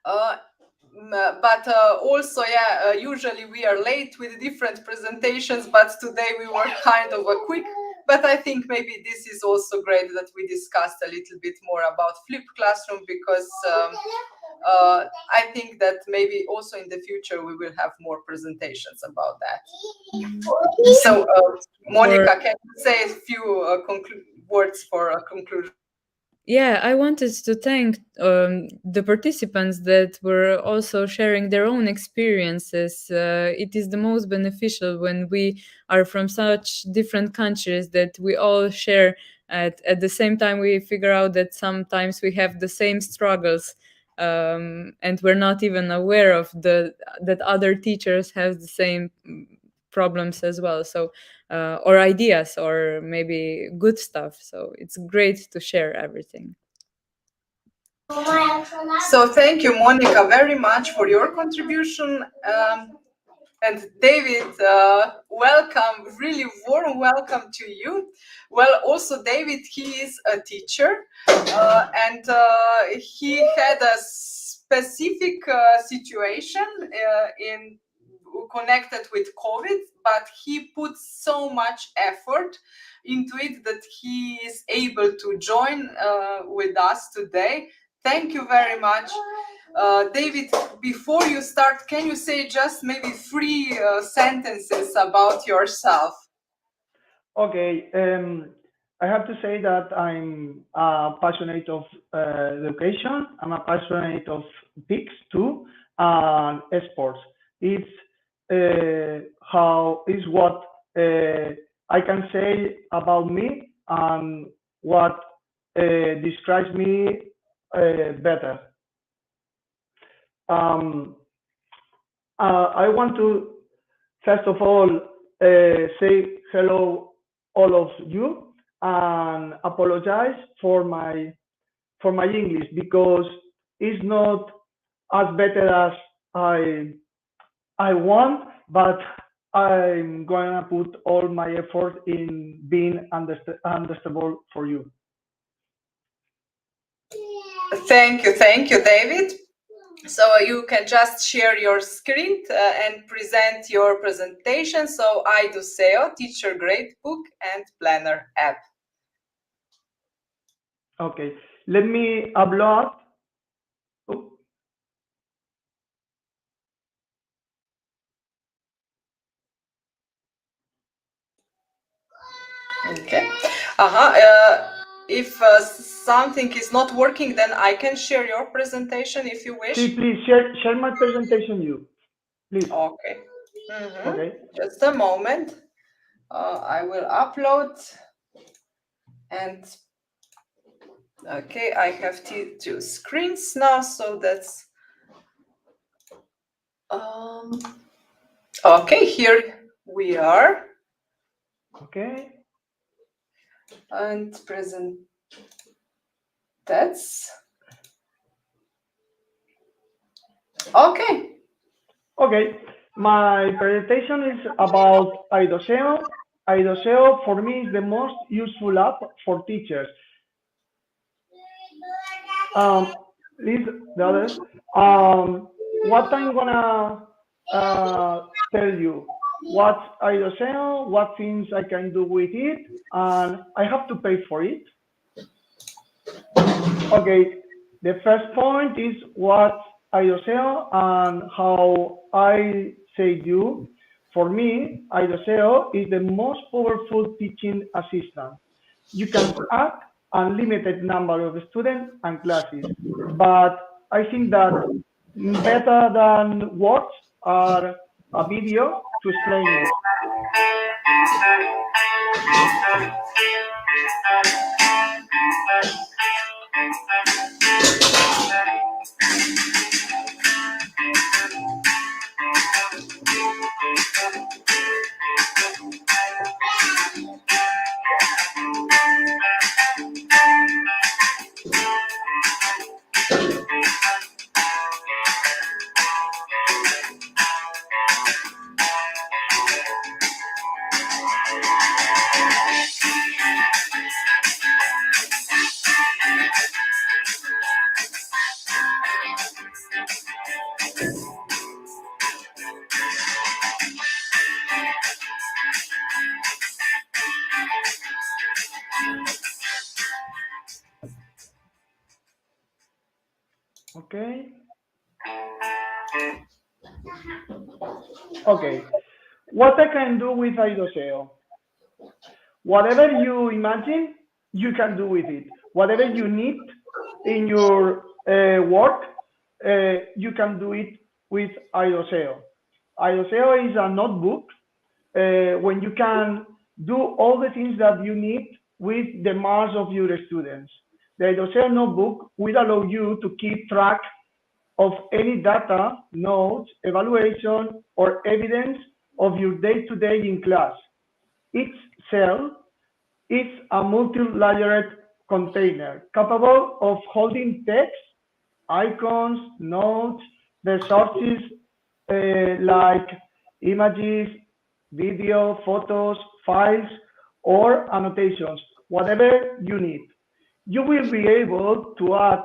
But also, yeah, usually we are late with different presentations, but today we were kind of a quick. But I think maybe this is also great that we discussed a little bit more about Flipped Classroom, because I think that maybe also in the future we will have more presentations about that. So, Monika, can you say a few words for a conclusion? Yeah, I wanted to thank the participants that were also sharing their own experiences. It is the most beneficial when we are from such different countries that we all share. At the same time, we figure out that sometimes we have the same struggles, and we're not even aware of that other teachers have the same problems as well. So or ideas, or maybe good stuff. So it's great to share everything. So thank you, Monika, very much for your contribution. And David, welcome, really warm welcome to you. Well, also David, he is a teacher, and he had a specific situation in connected with COVID, but he put so much effort into it that he is able to join with us today. Thank you very much. David, before you start, can you say just maybe 3 sentences about yourself? Okay, I have to say that I'm passionate of education. I'm a passionate of pigs too, and sports. It's what I can say about me and what describes me better. I want to first of all say hello all of you and apologize for my English, because it's not as better as I want, but I'm gonna put all my effort in being understandable for you. Thank you, David. So you can just share your screen and present your presentation. So iDoceo, Teacher Gradebook and Planner App. Okay, let me upload. Oh. Okay. If something is not working, then I can share your presentation if you wish. See, please share my presentation, you, please. Okay. Okay. Just a moment. I will upload. And okay, I have 2 screens now, so that's Okay, here we are. Okay. And present. That's okay. Okay. My presentation is about iDoceo. iDoceo for me is the most useful app for teachers. Please, the others. What I'm gonna tell you, what iDoceo, what things I can do with it, and I have to pay for it. Okay, the first point is what iDoceo and how I say you. For me, iDoceo is the most powerful teaching assistant. You can add unlimited number of students and classes, but I think that better than words are a video to explain it. Okay. Okay. What I can do with iDoceo? Whatever you imagine, you can do with it. Whatever you need in your work, you can do it with iDoceo. iDoceo is a notebook when you can do all the things that you need with the marks of your students. The iDoceo notebook will allow you to keep track of any data, notes, evaluation, or evidence of your day-to-day in class. Each cell is a multi-layered container capable of holding text, icons, notes, resources like images, video, photos, files, or annotations, whatever you need. You will be able to add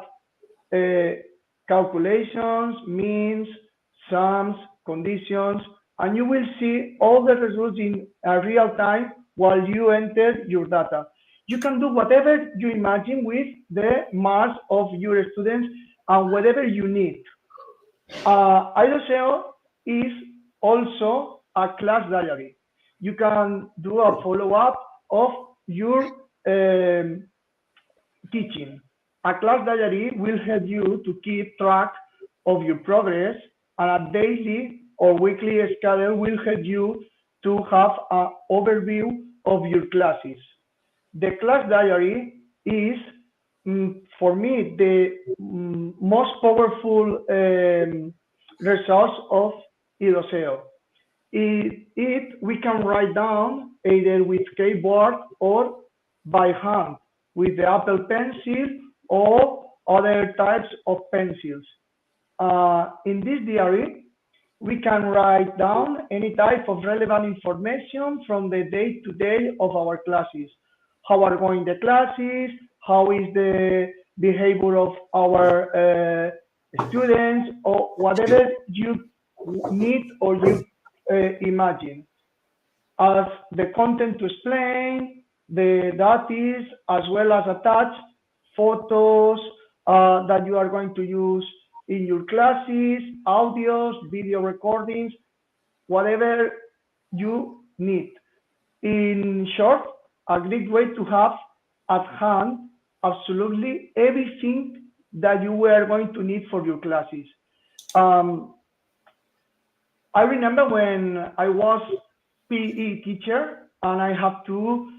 calculations, means, sums, conditions, and you will see all the results in real time while you enter your data. You can do whatever you imagine with the marks of your students and whatever you need. iDoceo is also a class diary. You can do a follow-up of your teaching. A class diary will help you to keep track of your progress, and a daily or weekly schedule will help you to have an overview of your classes. The class diary is, for me, the most powerful resource of iDoceo. We can write down either with keyboard or by hand with the Apple Pencil or other types of pencils. In this diary, we can write down any type of relevant information from the day-to-day of our classes. How are going the classes? How is the behavior of our students, or whatever you need or you imagine. As the content to explain, the data, as well as attach photos that you are going to use in your classes, audios, video recordings, whatever you need. In short, a great way to have at hand absolutely everything that you were going to need for your classes. I remember when I was PE teacher and I have to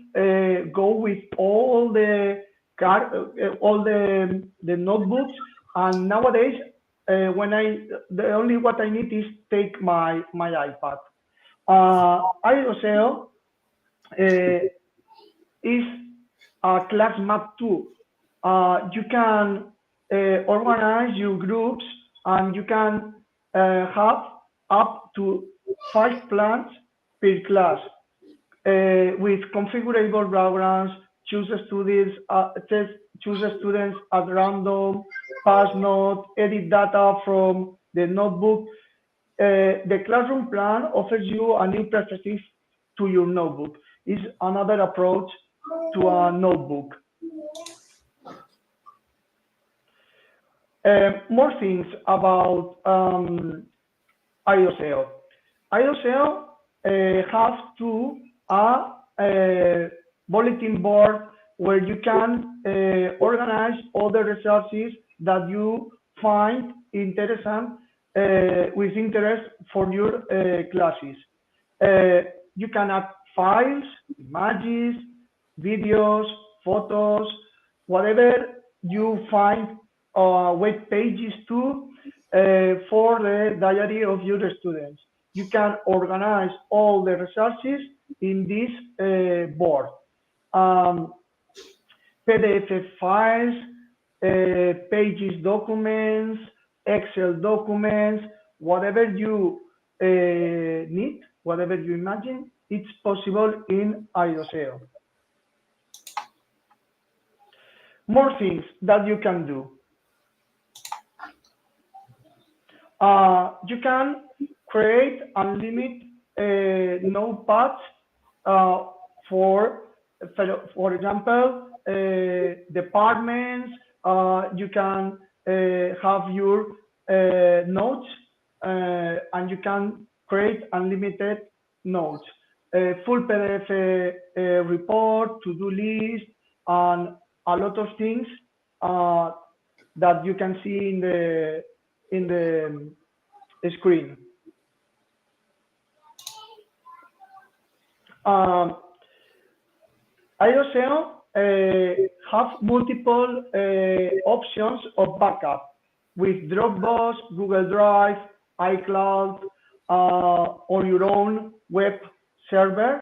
go with all the notebooks, and nowadays the only what I need is take my iPad. iDoceo is a class map tool. You can organize your groups, and you can have up to 5 plans per class with configurable backgrounds. Choose students at random, pass note, edit data from the notebook. The classroom plan offers you a new perspective to your notebook. It's another approach to a notebook. More things about iDoceo. iDoceo has a bulletin board where you can organize all the resources that you find interesting with interest for your classes. You can add files, images, videos, photos, whatever you find web pages too for the diary of your students. You can organize all the resources in this board. PDF files, pages documents, Excel documents, whatever you need, whatever you imagine, it's possible in iDoceo. More things that you can do. You can create unlimited notepads for example, departments. You can have your notes, and you can create unlimited notes. Full PDF report, to-do list, and a lot of things that you can see in the screen. iDoceo have multiple options of backup with Dropbox, Google Drive, iCloud, on your own web server,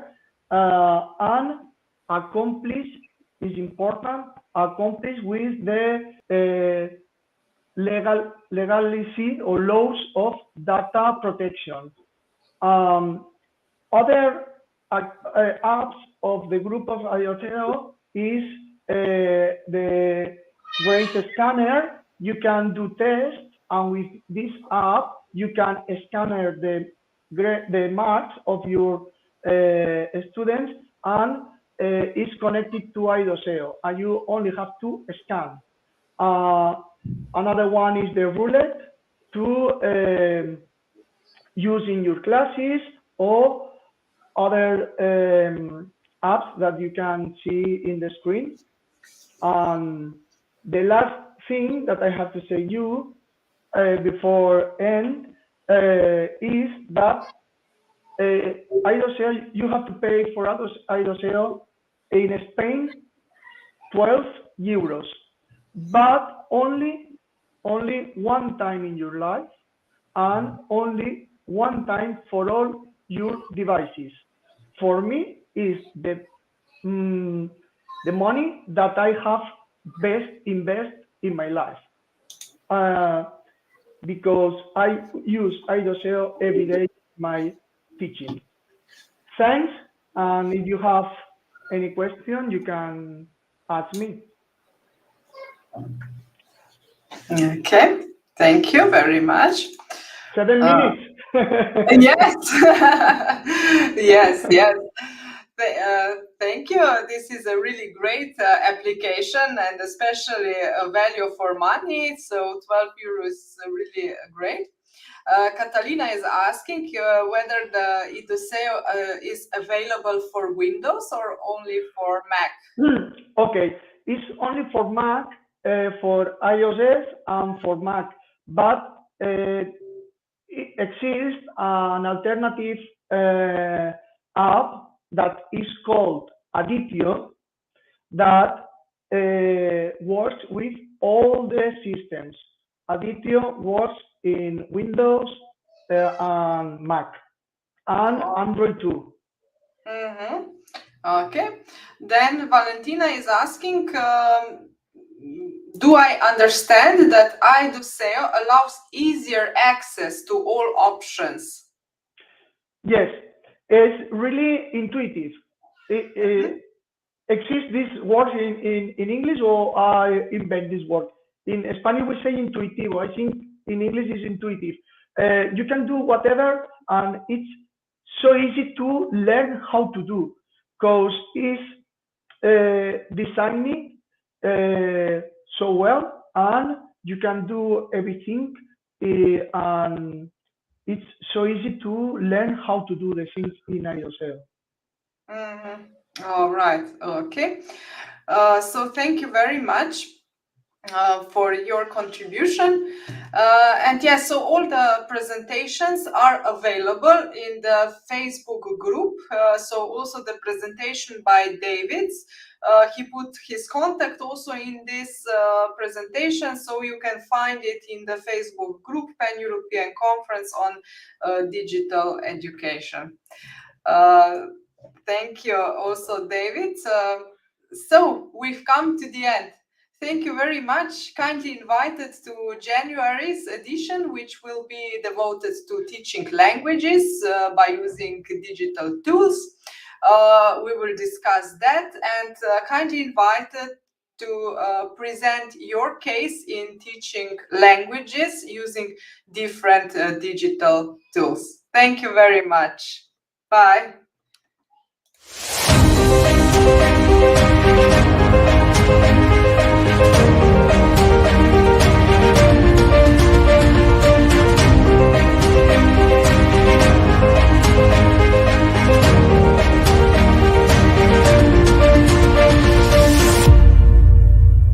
and accomplish is important. Accomplish with the legality or laws of data protection. Other apps of the group of iDoceo is the Great Scanner. You can do tests, and with this app, you can scan the marks of your students, and it's connected to iDoceo, and you only have to scan. Another one is the roulette to use in your classes, or other apps that you can see in the screen. The last thing that I have to say you before end is that iDoceo, you have to pay for iDoceo in Spain 12 euros, but only one time in your life, and only one time for all your devices. For me, is the money that I have best invest in my life, because I use iDoceo every day in my teaching. Thanks, and if you have any question, you can ask me. Okay, thank you very much. 7 minutes. Yes, yes. Thank you. This is a really great application, and especially a value for money. So 12 euros is really great. Catalina is asking whether the iDoceo is available for Windows or only for Mac. Okay, it's only for Mac, for iOS and for Mac, but it exists an alternative app that is called iDoceo that works with all the systems. iDoceo works in Windows and Mac. and Android too. Okay. Then Valentina is asking, do I understand that iDoceo allows easier access to all options? Yes, it's really intuitive. Exists this word in English, or I invent this word? In Spanish we say intuitivo. I think in English it's intuitive. You can do whatever, and it's so easy to learn how to do, because it's designing so well, and you can do everything, and it's so easy to learn how to do the things in iDoceo. All right. Okay. So thank you very much for your contribution. And yes, so all the presentations are available in the Facebook group. So also the presentation by David, he put his contact also in this presentation, so you can find it in the Facebook group, Pan-European Conference on Digital Education. Thank you also, David. So we've come to the end. Thank you very much. Kindly invited to January's edition, which will be devoted to teaching languages by using digital tools. We will discuss that, and kindly invited to present your case in teaching languages using different digital tools. Thank you very much. Bye.